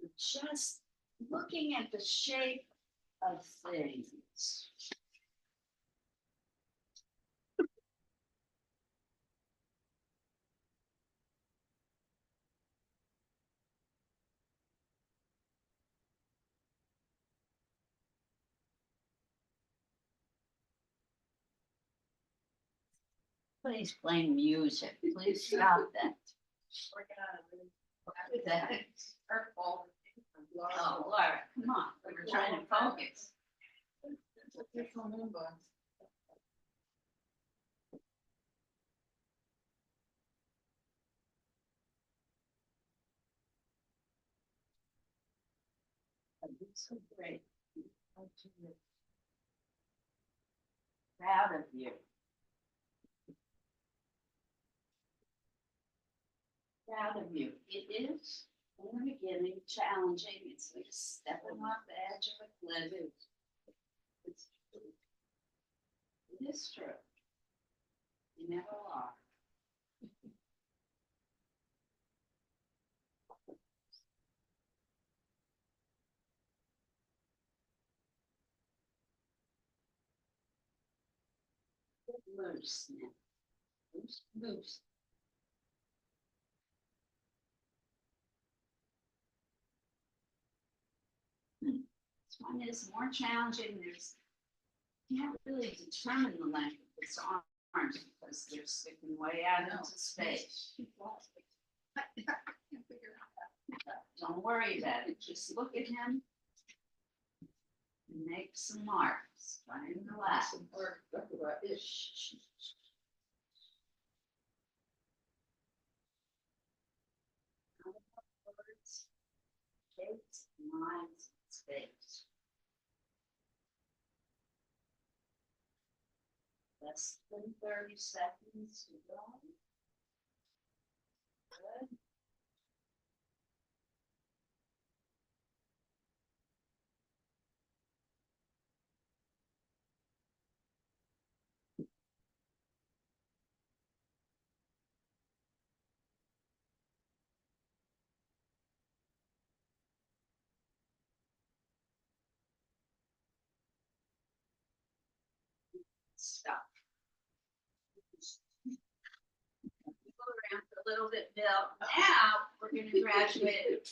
You're just looking at the shape of things. Please play music, please stop that. With that. Oh, Laura, come on, we're trying to focus. It's so great. Proud of you. Proud of you. It is, in the beginning, challenging. It's like stepping off the edge of a cliff. It's true. It is true. You never are. loose now. Loose, loose. This one is more challenging. You can't really determine the length of his arms because they're sticking way out into space. Don't worry about it. Just look at him and make some marks. Try and relax. Words, shapes, lines, space. Less than 30 seconds to go. Good. Stop. Go around for a little bit, Bill. Now we're going to graduate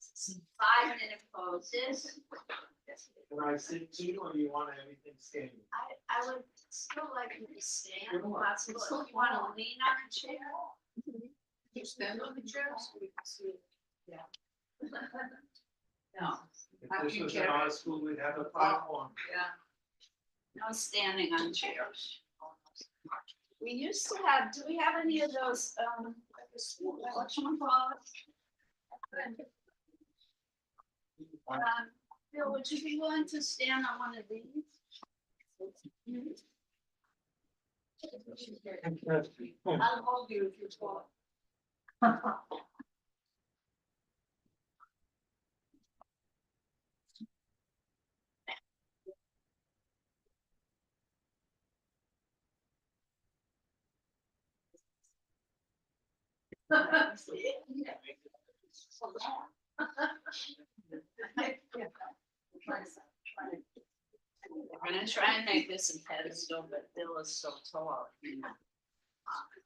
some 5-minute poses. Can I sit too, or you want everything standing? I would still like you to stand if possible. If you want to lean on a chair. You stand on the chair so we can see it. No, If I this can was in carry our school, we'd have a platform. Yeah. no standing on chairs. We used to have, do we have any of those, whatchamacallit? Bill, would you be willing to stand on one of these? I'll hold you if you're tall. We're gonna try and make this a pedestal, but Bill is so tall.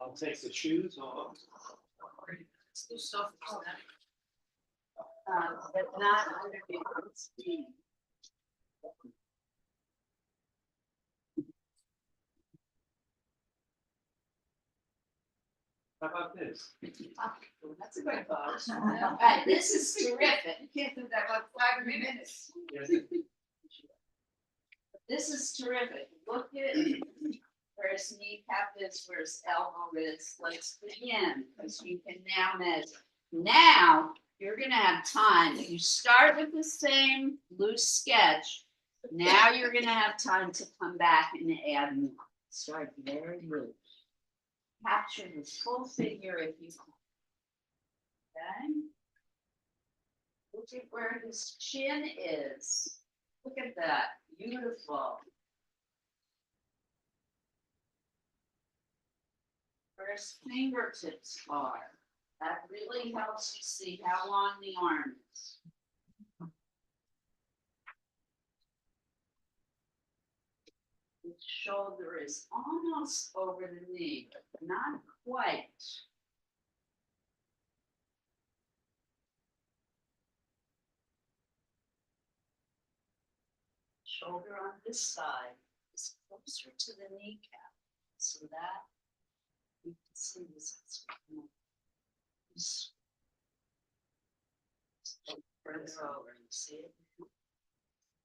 I'll take the shoes off. Let's do stuff. But not underneath. How about this? That's a good thought. All right, this is terrific. You can't do that about 5 minutes. Yes. This is terrific. Look at where his kneecap is, where his elbow is. Let's begin, because you can now measure. Now, you're gonna have time. You start with the same loose sketch. Now you're gonna have time to come back and add more. Start very loose. Capture the full figure if you can. Okay? Look at where his chin is. Look at that. Beautiful. Where his fingertips are. That really helps you see how long the arm is. His shoulder is almost over the knee, but not quite. Shoulder on this side is closer to the kneecap, so that you can see this. Further over, you see it?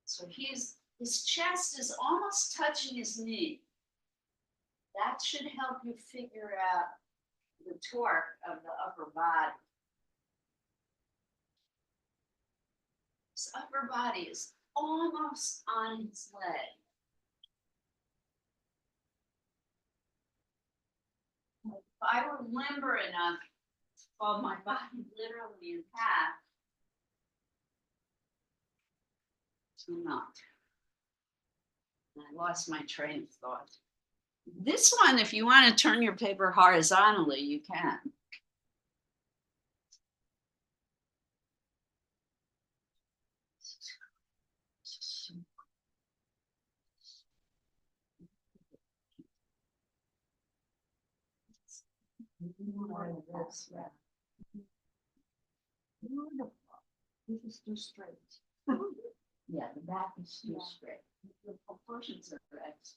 So his chest is almost touching his knee. That should help you figure out the torque of the upper body. His upper body is almost on his leg. If I were limber enough to fold my body literally in half, I'm not. I lost my train of thought. This one, if you want to turn your paper horizontally, you can. Beautiful. This is too straight. Yeah, the back is too Yeah. straight. The proportions are correct.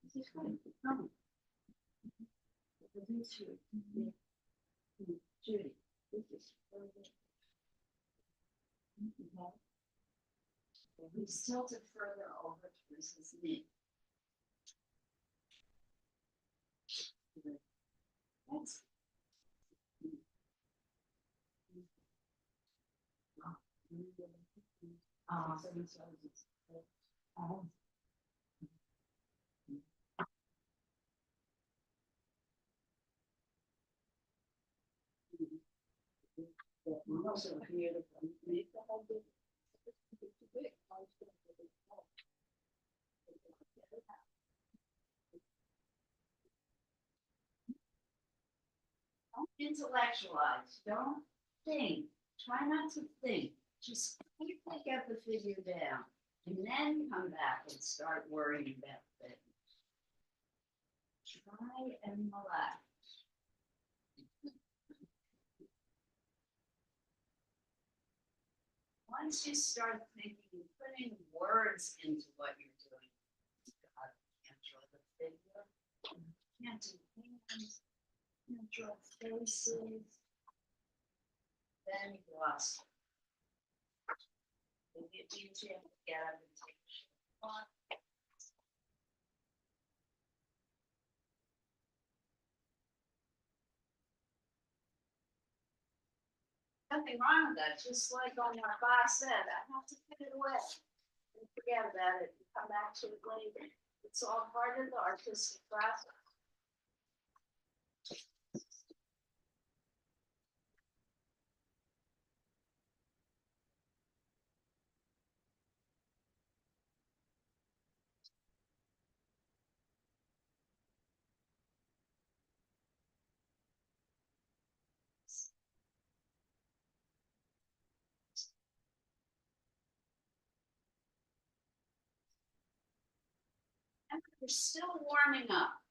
This is going to come. This should be- Judy, this is further. We tilted further over towards his knee. That's. Don't intellectualize, don't think, try not to think, just take out the figure down. And then come back and start worrying about things. Try and relax. Once you start thinking, putting words into what you're doing, God, can't draw the figure, can't do hands, can't draw faces. Then you lost. It means you have to get up and take a shot. Nothing wrong with that, just like on what Bob said, I have to put it away. And forget about it, and come back to it later. It's all part of the artistic process. And we're still warming up.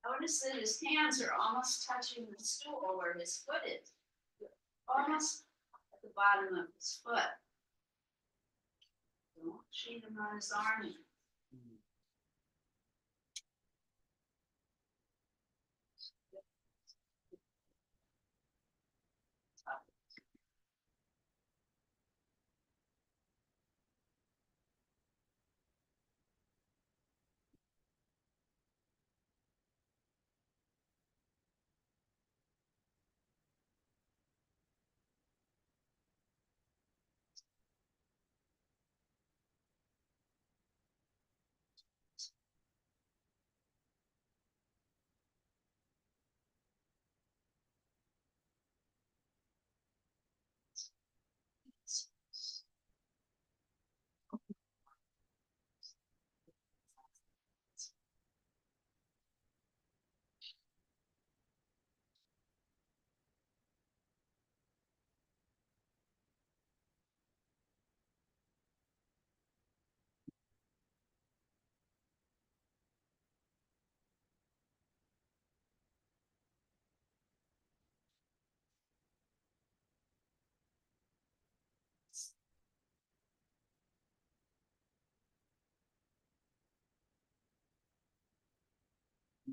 Notice that his hands are almost touching the stool where his foot is. Almost at the bottom of his foot. Don't cheat him on his arm.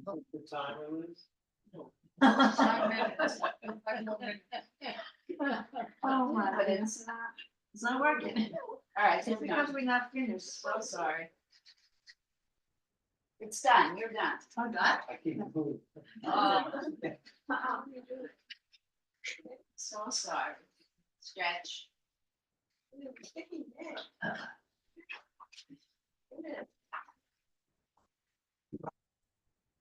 The timer is. Oh, my, but it's not working. All right, It's it's because done. we're not finished. So sorry. It's done, you're done. Oh, God. I keep moving. Oh. So sorry. Stretch.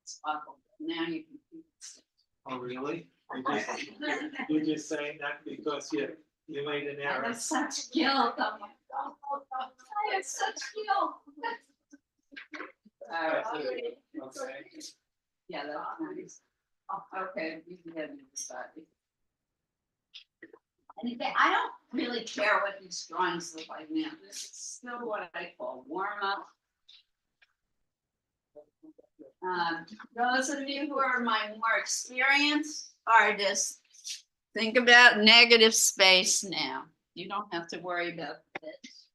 It's awful. Now you can. keep it still. Oh, really? You're just saying that because you made an I error. have such skill. I have such skill. Okay. Yeah, that's nice. Oh, okay, you can have it decided. And again, I don't really care what these drawings look like now. This is still what I call warm up. Those of you who are my more experienced artists, think about negative space now. You don't have to worry about this.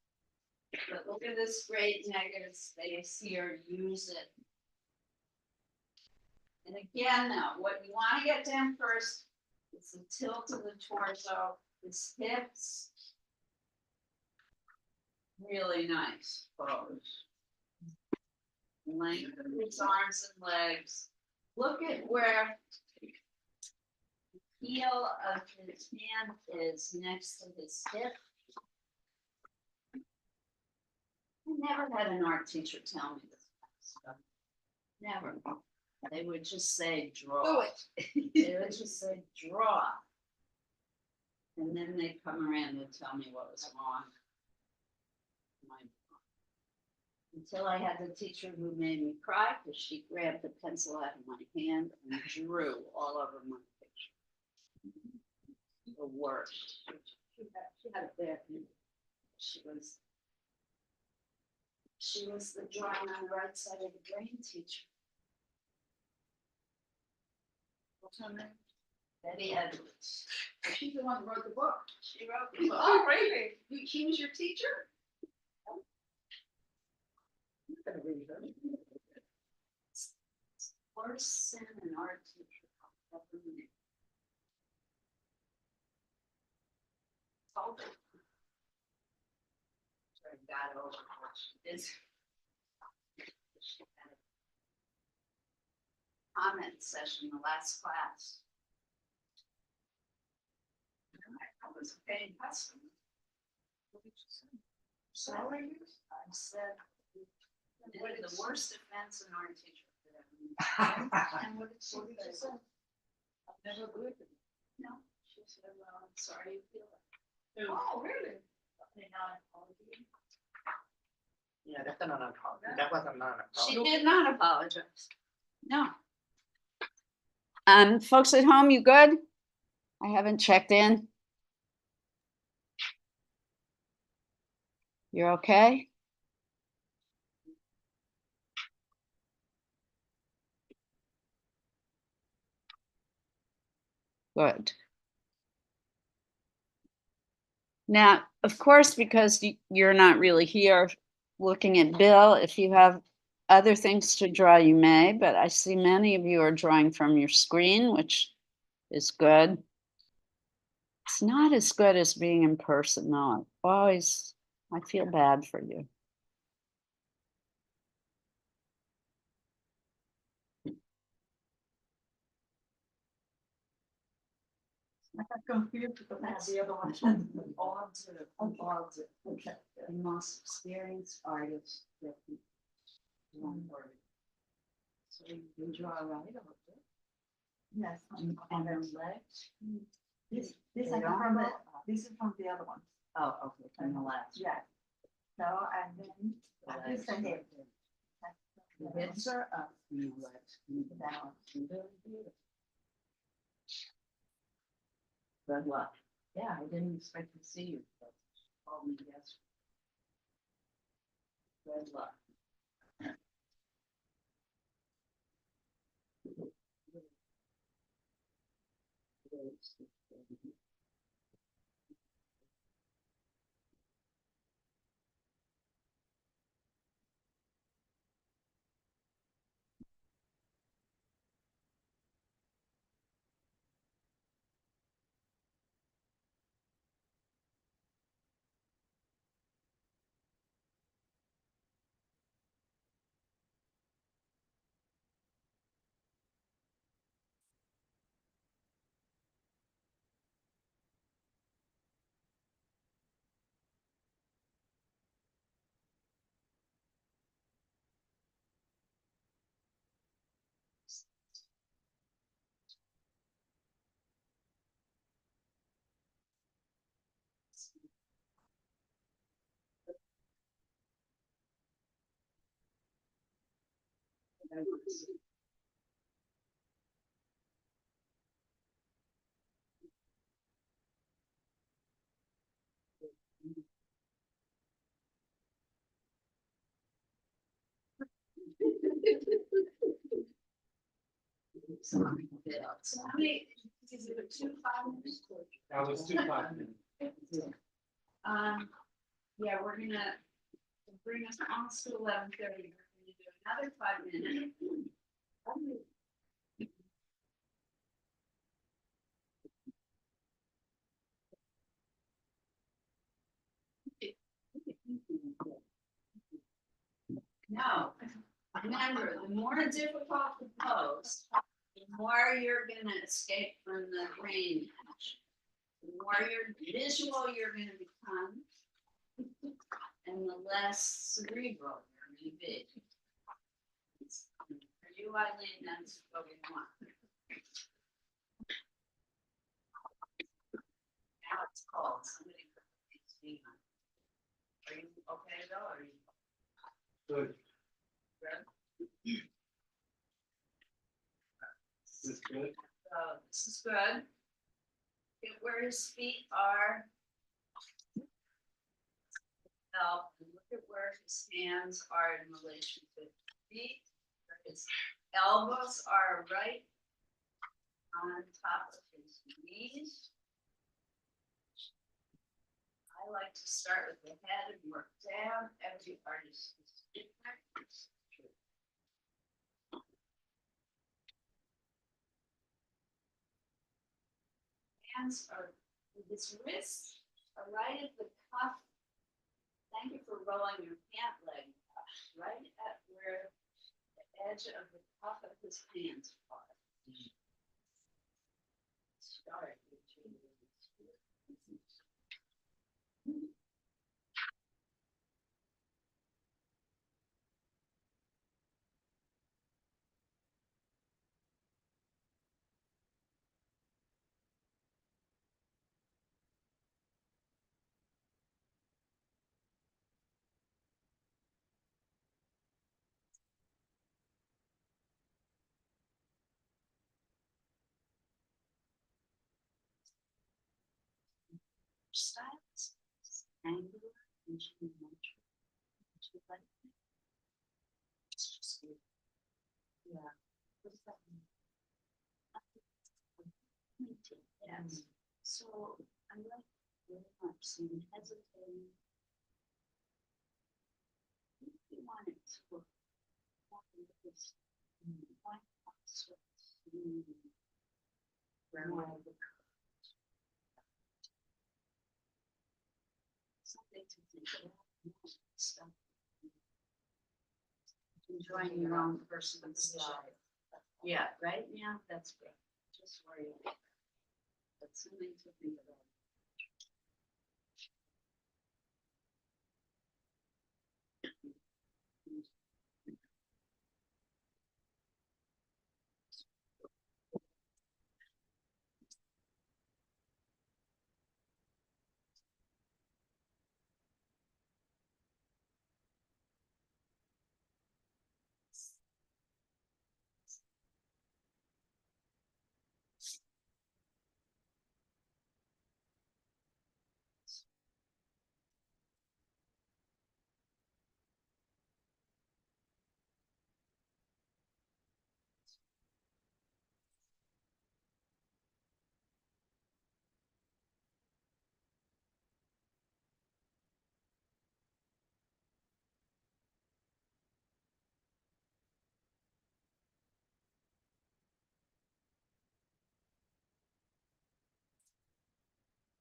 But look at this great negative space here, use it. And again, now, what you want to get down first is the tilt of the torso, his hips. Really nice pose. Length of his arms and legs. Look at where the heel of his hand is next to his hip. I never had an art teacher tell me this kind of stuff. Never. They would just say, draw. Do it. They would just say, draw. And then they'd come around and tell me what was wrong. Until I had the teacher who made me cry because she grabbed the pencil out of my hand and drew all over my picture. The worst. She had a bad view. She was the drawing on the right side of the brain teacher. What's her name? Betty Edwards. She's the one who wrote the book. She wrote the book. Oh, really? He was your teacher? Worst sin an art teacher ever made. Told her. So I got over what she did. She had a comment session in the last class. And I was a paying customer. What did you say? Sorry, I said, what is the worst offense an art teacher could ever make? And what did she say? I've never believed it. No, she said, well, I'm sorry you feel it. Oh, really? Okay, now I apologize. Yeah, that's a non-apology. That was a non-apology. She did not apologize. No. Folks at home, you good? I haven't checked in. You're okay? Good. Now, of course, because you're not really here looking at Bill, if you have other things to draw, you may, but I see many of you are drawing from your screen, which is good. It's not as good as being in person, though. Always, I feel bad for you. I got confused with the other one. Okay. The most experienced artist that you so you can draw right over it. Yes. And her legs. This They is don't from the, go up. this is from the other one. Oh, okay, from the last. Yeah. So, and then, this is the hip. The hips are up and the legs down. Very beautiful. Good luck. Yeah, I didn't expect to see you, but called me yesterday. Good luck. So how many, is it 2 5 minutes? That was 2 5 minutes. Yeah, we're gonna bring us almost to 11:30. We're gonna do another 5 minutes. No, remember, the more difficult the pose, the more you're gonna escape from the brain action. The more visual you're gonna become, and the less cerebral you're gonna be. For you, Eileen, that's what we want. Now it's called, somebody put these things on. Are you okay though, or are you? Good. Good? This is good. This is good. Get where his feet are. Help, and look at where his hands are in relation to his feet. Where his elbows are right on top of his knees. I like to start with the head and work down. Every artist is different. Hands are, his wrists are right at the cuff. Thank you for rolling your pant leg up, right at where the edge of the cuff of his hands are. Start with your sides, angular, and geometric. Yeah. What does that mean? Yes. So I like very much seeing hesitating. If you want it to look more like this, why not sort of smooth more of the curves? Something to think about. Stuff. Enjoying your own personal style. Yeah, right now, that's great. Just worry about that. That's something to think about.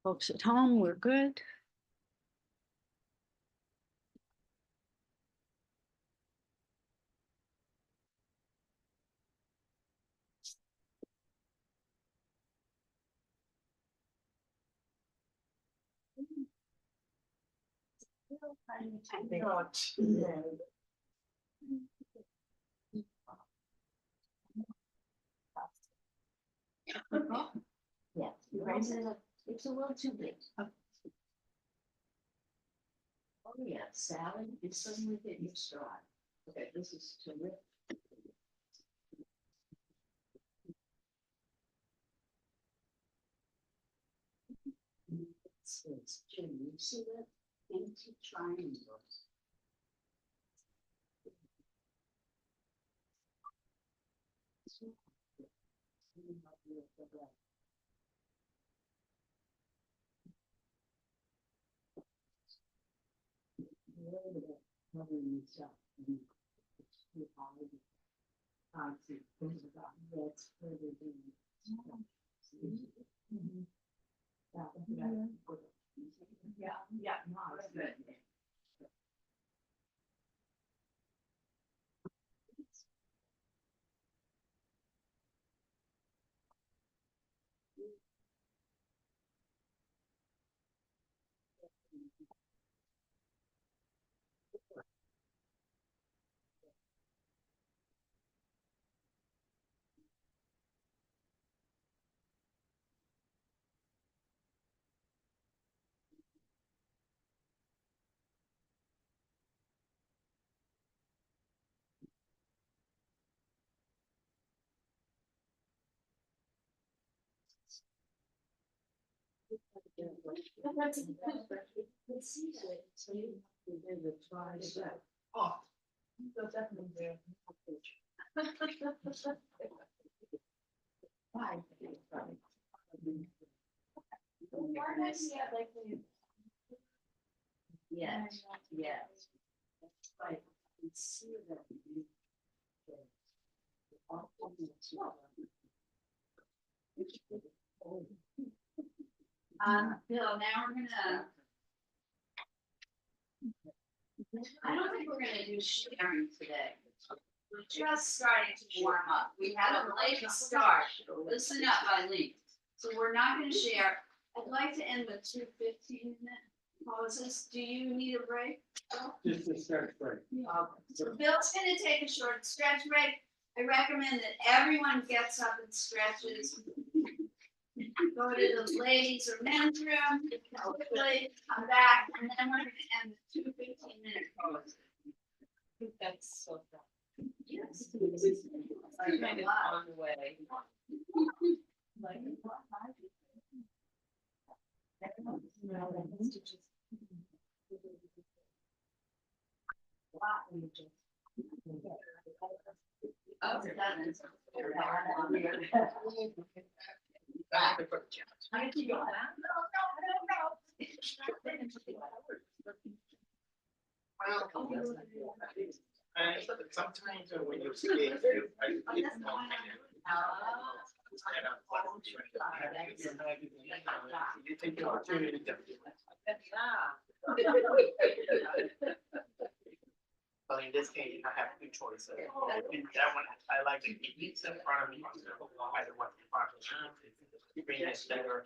Folks at home, we're good. Yeah, raise it up. It's a little too big. Oh yeah, Sally, you suddenly hit your stride. Okay, this is too big. Jim, you see that empty triangle? Yeah, no, it's good. Oh, Yes, yes. Right. You see that you- Bill, now we're gonna. I don't think we're gonna do sharing today. We're just starting to warm up. We had a late start. Listen up, Eileen. So we're not gonna share. I'd like to end with 2 15-minute pauses. Do you need a break? Bill? Just a start break. So Bill's gonna take a short stretch break. I recommend that everyone gets up and stretches. Go to the ladies or men's room, quickly, come back, and then we're gonna end with 2 15-minute pauses. That's so. Yes. Kind of on the way. Oh, that is. I can go back. Sometimes when you see it, I get you take the opportunity to. But in this case, I have two choices. That one, I like to keep it in front of me. Either one. Bring it better.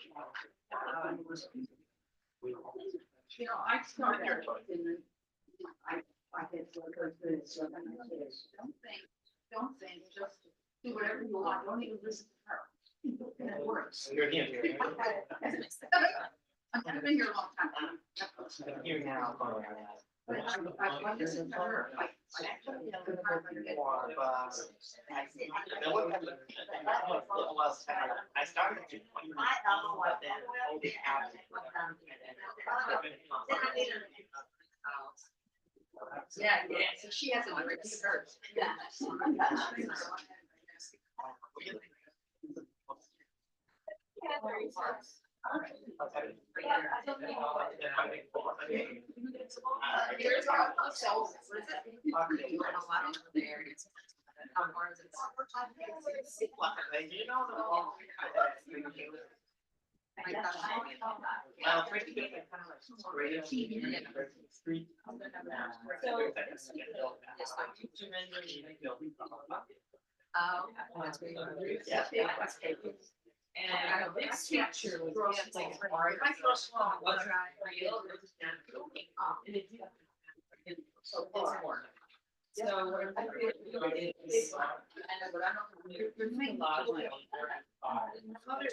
You know, I started in, I had to go through this. Don't think, just do whatever you want, don't even listen to her. And it works. You're here. I've been here a long time. Here now. But I listened to her. I started to. Yeah, yeah, so she has a great skirt. Yeah. And I have a big picture with like. My first one was So it's more. So what I'm doing is. You're doing a lot of my own.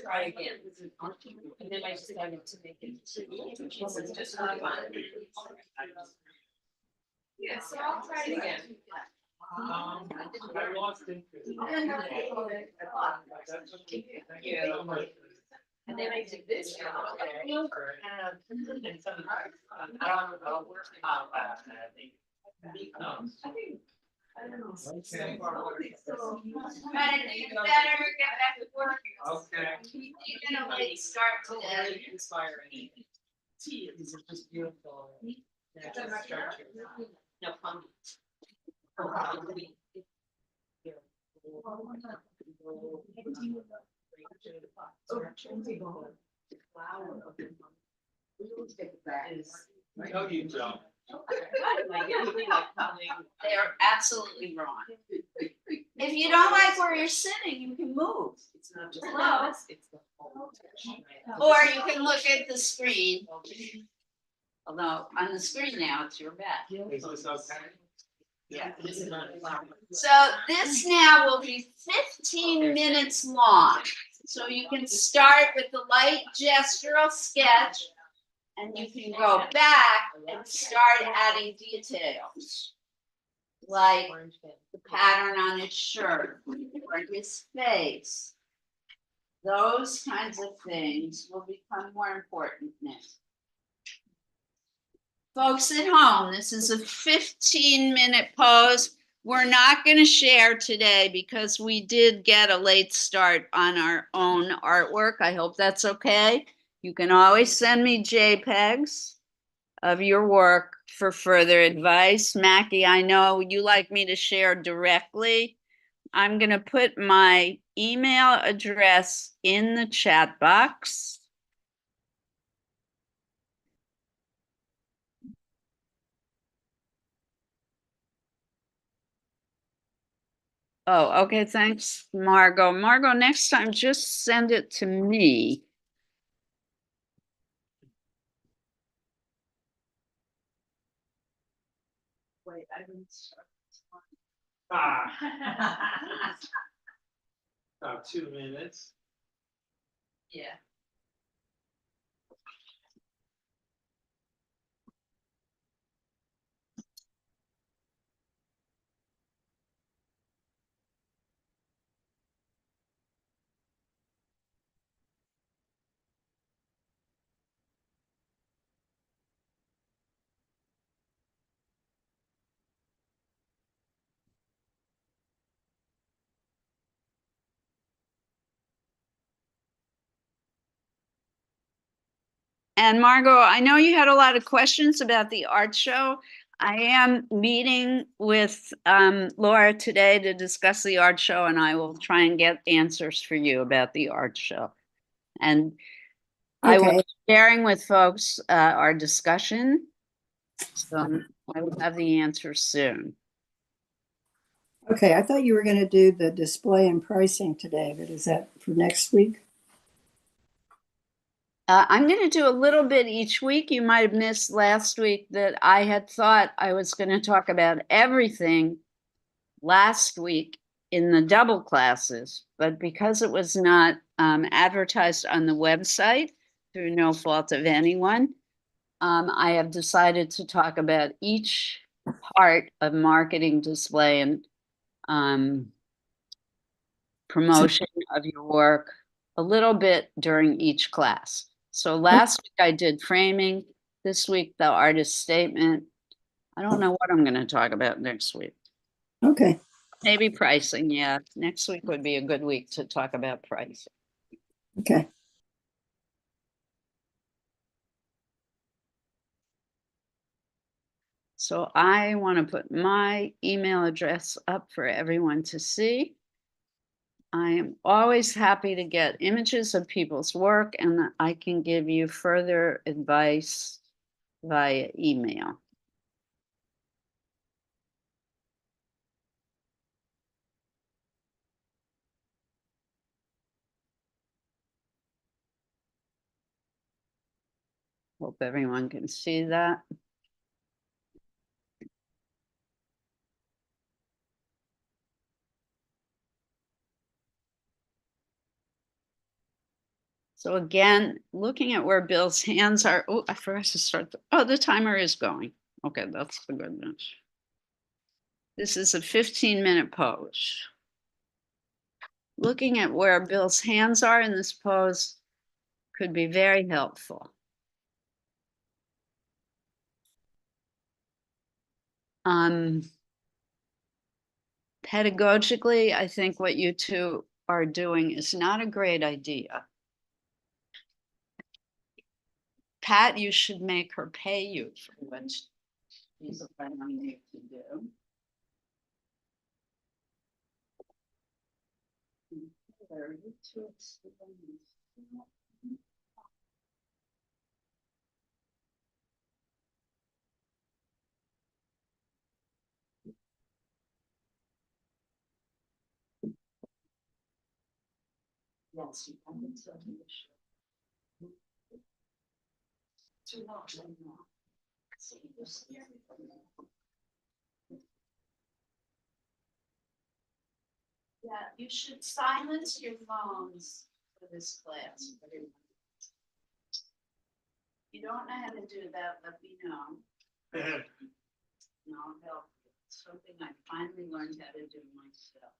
Try again. And then I decided to make it. It's just really fun. Yeah, so I'll try it again. I lost interest. Yeah. And then I did this. I don't know, I don't know. Okay. Right, you better get back to work. Okay. You're gonna late start today. Inspiring. These are just beautiful. Natural structures. No fun. No, you don't. They're absolutely wrong. If you don't like where you're sitting, you can move. It's not just. Hello. It's the whole. Or you can look at the screen. Although on the screen now, it's your back. Is this okay? Yeah. This is not a flower. So this now will be 15 minutes long. So you can start with the light gestural sketch and you can go back and start adding details. Like the pattern on his shirt or his face. Those kinds of things will become more important next. Folks at home, this is a 15-minute pose. We're not going to share today because we did get a late start on our own artwork. I hope that's okay. You can always send me JPEGs of your work for further advice. Mackie, I know you like me to share directly. I'm going to put my email address in the chat box. Oh, okay, thanks, Margot. Margot, next time, just send it to me. Wait, I didn't start. About 2 minutes. Yeah. And Margot, I know you had a lot of questions about the art show. I am meeting with Laura today to discuss the art show, and I will try and get answers for you about the art show. And I will Okay, be sharing with folks our discussion. So I will have the answers soon. okay. I thought you were going to do the display and pricing today, but is that for next week? I'm going to do a little bit each week. You might have missed last week that I had thought I was going to talk about everything last week in the double classes, but because it was not advertised on the website through no fault of anyone, I have decided to talk about each part of marketing, display, and promotion of your work a little bit during each class. So last week I did framing, this week the artist statement. I don't know what I'm going to talk about next week. Okay, Maybe pricing, yeah. Next week would be a good week to talk about pricing. okay. So I want to put my email address up for everyone to see. I am always happy to get images of people's work, and I can give you further advice via email. Hope everyone can see that. So again, looking at where Bill's hands are, oh, I forgot to start. The timer is going. Okay, that's the good news. This is a 15-minute pose. Looking at where Bill's hands are in this pose, could be very helpful. Pedagogically, I think what you two are doing is not a great idea. Pat, you should make her pay you for what she's planning to do. Yes, you can tell me. Too much, I know. See, you see everything. Yeah, you should silence your phones for this class. You don't know how to do that, let me know. And I'll help you. It's something I finally learned how to do myself.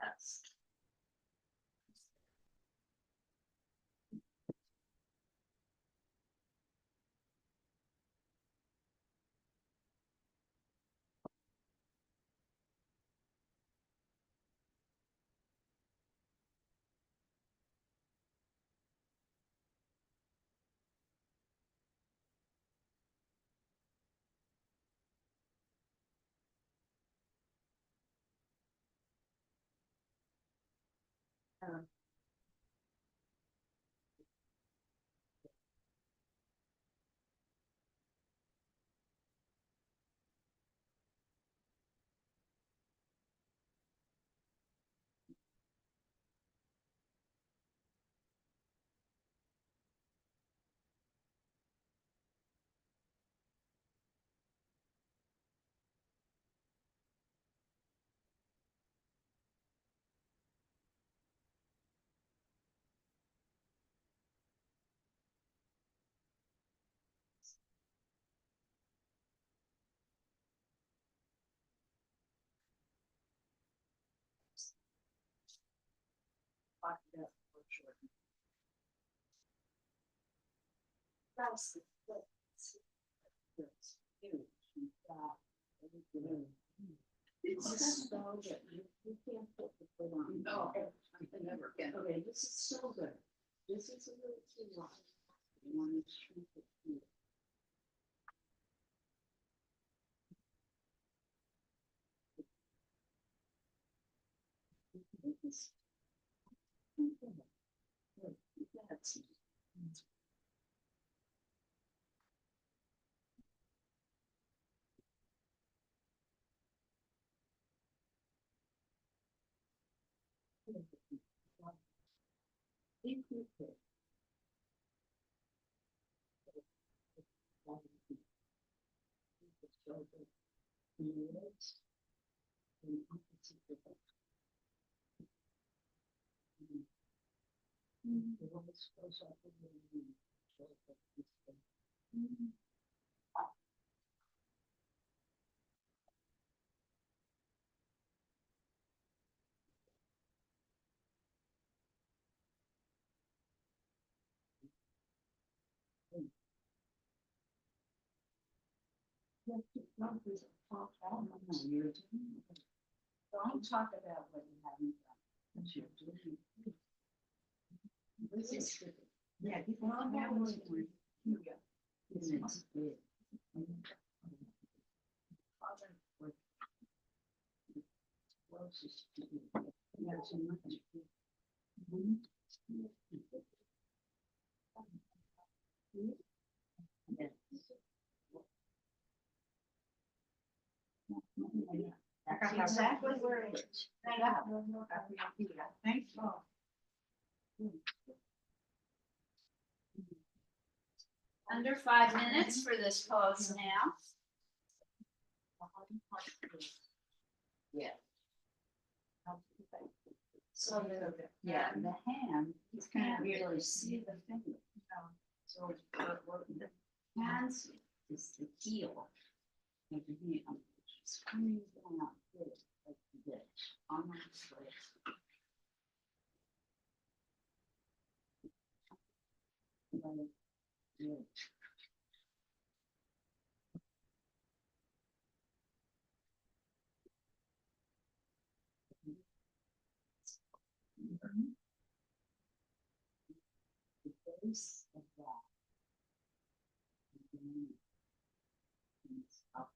Yes. That's the This is so good. You can't put the foot on. Oh, I can never get. Okay, this is so good. This is a little too long. You want to shrink it here. That's. Don't talk about what you haven't done. What you're doing. This is good. Yeah, you can all have one more. Here we go. This is good. Yeah, so much. That's exactly where it is. Thanks. Under 5 minutes for this pose now. Yeah. So yeah, the hand, you can't really see the finger. So the hands is the heel of the hand. It's coming down this, like this, on my wrist. The base of that. Up.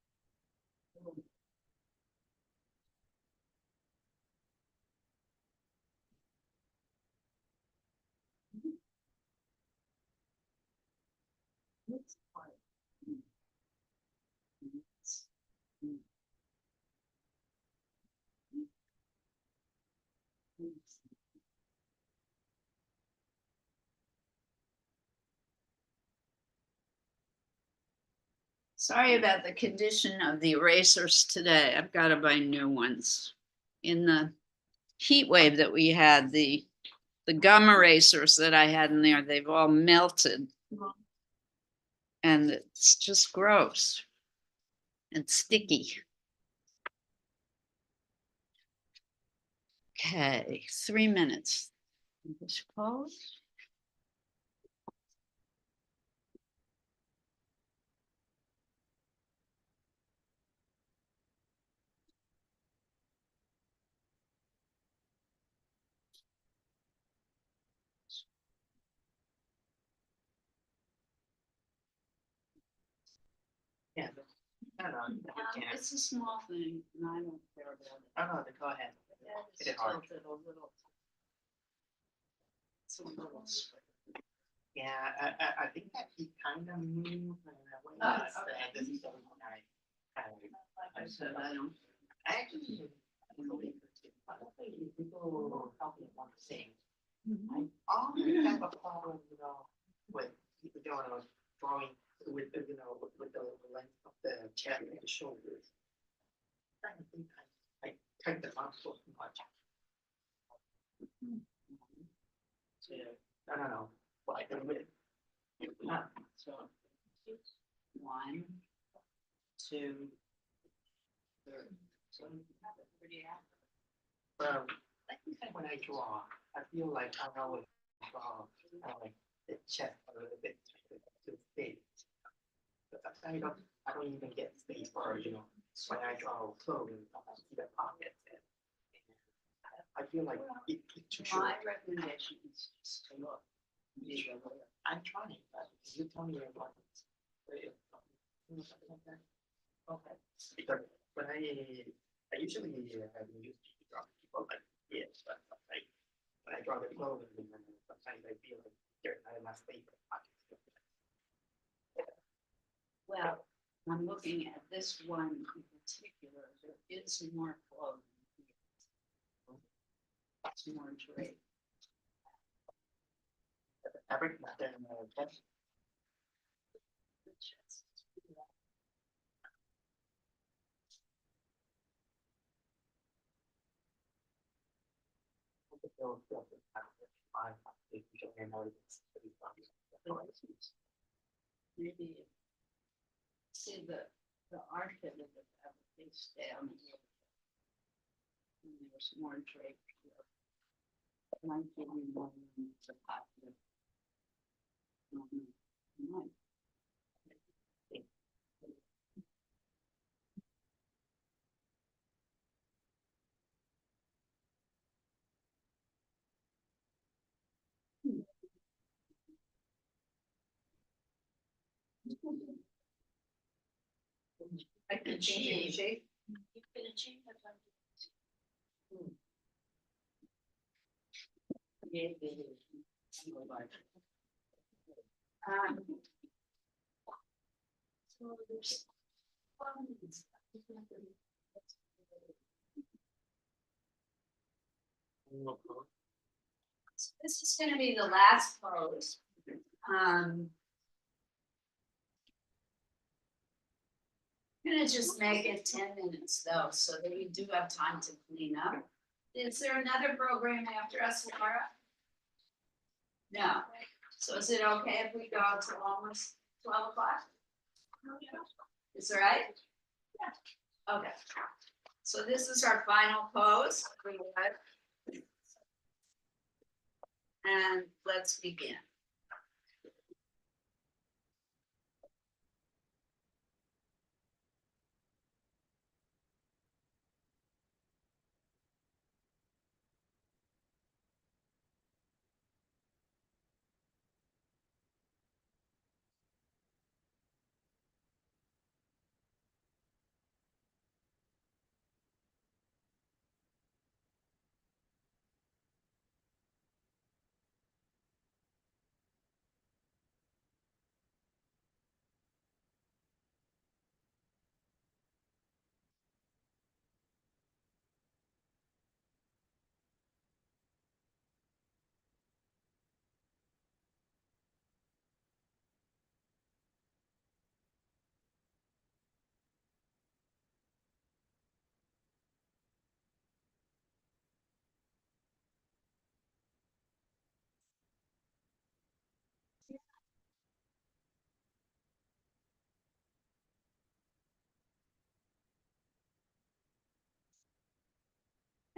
This part. Sorry about the condition of the erasers today. I've got to buy new ones. In the heat wave that we had, the gum erasers that I had in there, they've all melted. And it's just gross and sticky. Okay, 3 minutes. This pose. Yeah. I don't know. You can. It's a small thing, and I don't care about it. I don't know, go ahead. That Hit is it hard. tilted a little. It's a little straight. Yeah, I think that he kind of moved in a way. Oh, That's okay. This is the one I kind of. Like I said, I don't. Actually, people help me want to sing. I always have a problem, with people doing a drawing with the, with the length of the chest and the shoulders. I think I type them up so much. Yeah, I don't know, what I do with. So. 1, 2, 3. So you have it pretty accurate. I think that when I draw, I feel like I always draw, like the chest a little bit too big. But I don't I don't even get space for, when I draw clothing, I see the pockets. And I feel like it's too short. My recommendation is just to look. I'm trying, but you tell me your pockets. Okay. Because when I usually have used to draw people like this, but like when I draw the clothing, then sometimes I feel like there's not enough space for pockets. Well, I'm looking at this one in particular, there is more clothing. It's more draped. The fabric, not then chest. Maybe see the arch of the fabric is down here. And there's more draped here. Might give you more room to pocket. Might. I can change the shape. You can achieve that. Um, So there's. This is gonna be the last pose. I'm gonna just make it 10 minutes though, so that you do have time to clean up. Is there another program after us, Laura? No, so is it okay if we go to almost 12 o'clock? Is that right? Yeah. Okay, so this is our final pose. And let's begin.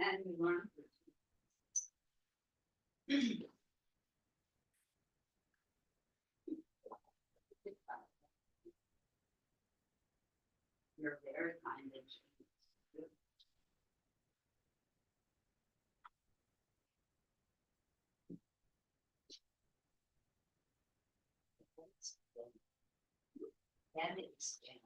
And we learn. You're very kind. And expand.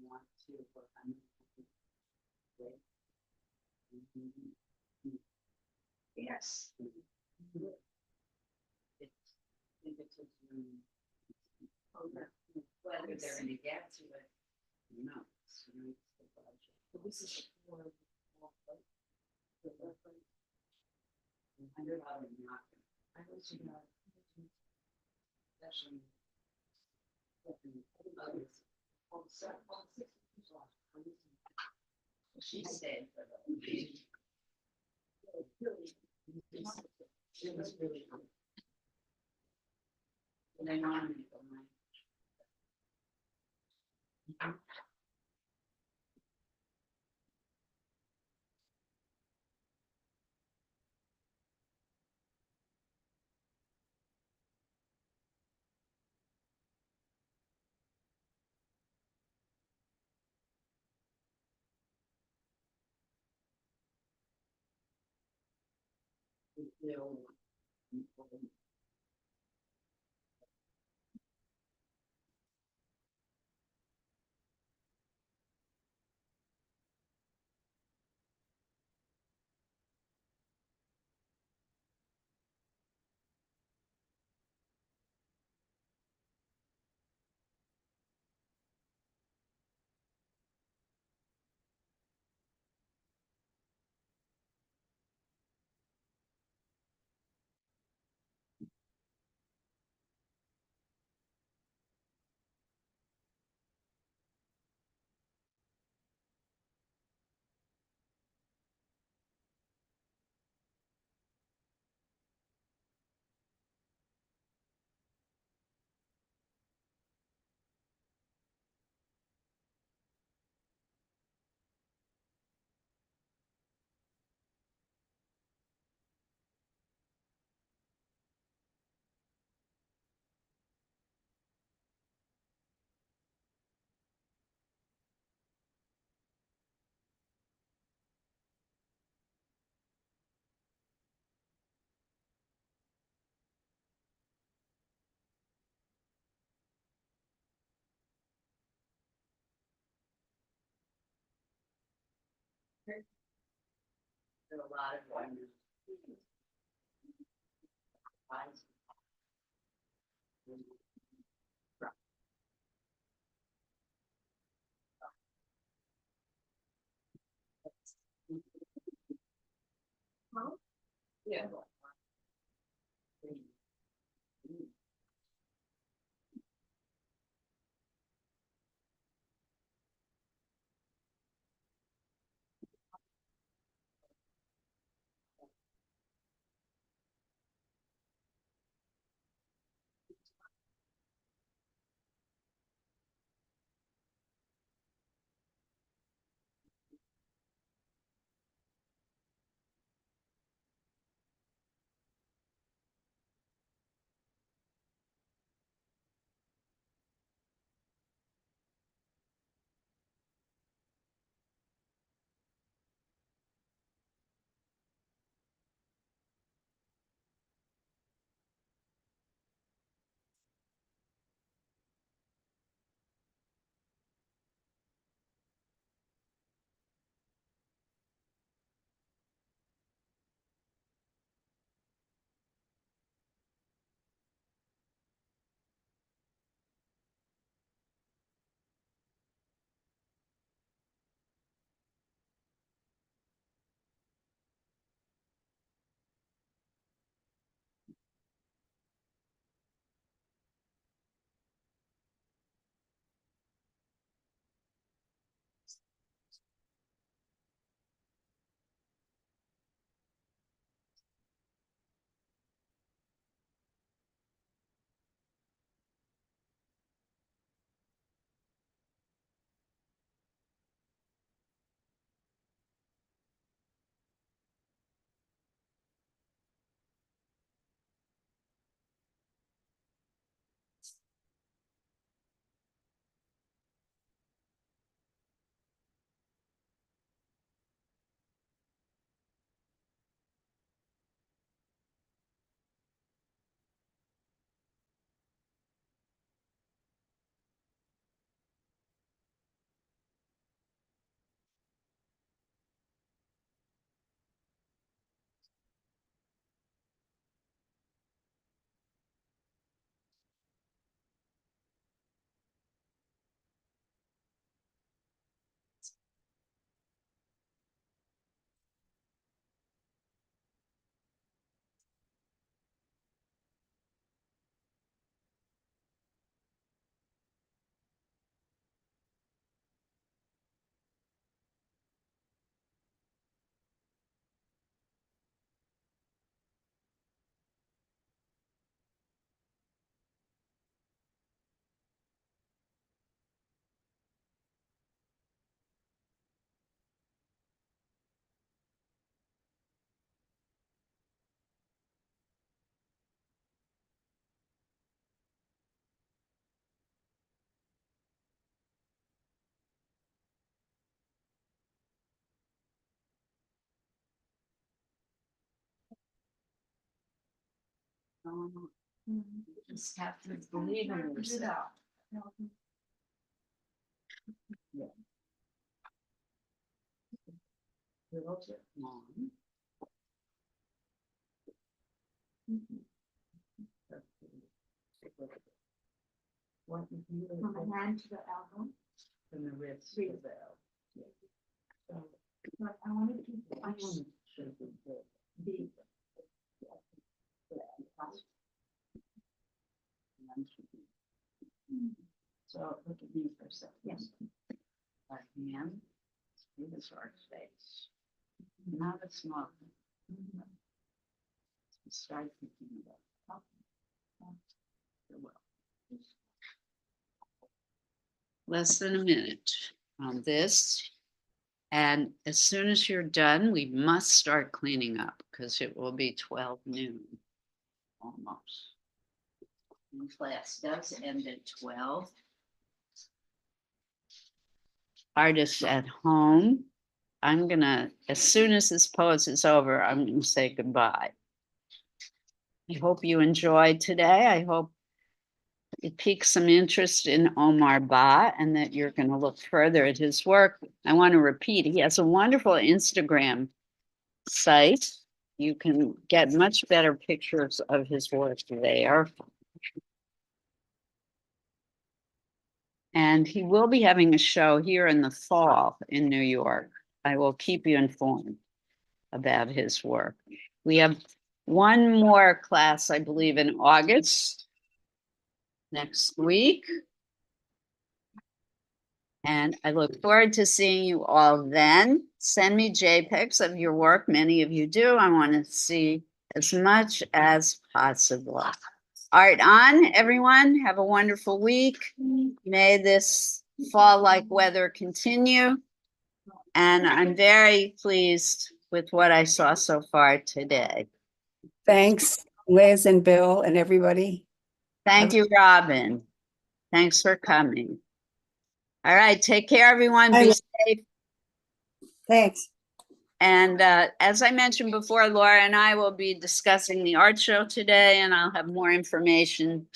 Want to work on. Yes. Whether they're gonna get to it, no. But this is for. $100 not. I was, you know, especially. Others. She stayed for the. It was really good. And then on. There are a lot of them. Yeah. going on. You just have to believe in yourself. Little bit long. What you do is From the hand to the elbow. from the wrist to the elbow. So, But I wanted to. I want to show you the- So look at me for a second. Yes. Right hand, through the shark face. Not a small. Start thinking about. Less than a minute on this. And as soon as you're done, we must start cleaning up because it will be 12 noon. Almost. And class does end at 12. Artists at home. I'm gonna, as soon as this pose is over, I'm gonna say goodbye. I hope you enjoyed today. I hope it piques some interest in Omar Ba and that you're going to look further at his work. I want to repeat, he has a wonderful Instagram site. You can get much better pictures of his work there. And he will be having a show here in the fall in New York. I will keep you informed about his work. We have one more class, I believe, in August next week. And I look forward to seeing you all then. Send me JPEGs of your work. Many of you do. I want to see as much as possible. Art on, everyone. Have a wonderful week. May this fall-like weather continue. And I'm very pleased with what I saw so far today. Thanks, Liz and Bill and everybody. Thank you, Robin. Thanks for coming. All right, take care, everyone. Be Bye. safe. Thanks. And as I mentioned before, Laura and I will be discussing the art show today, and I'll have more information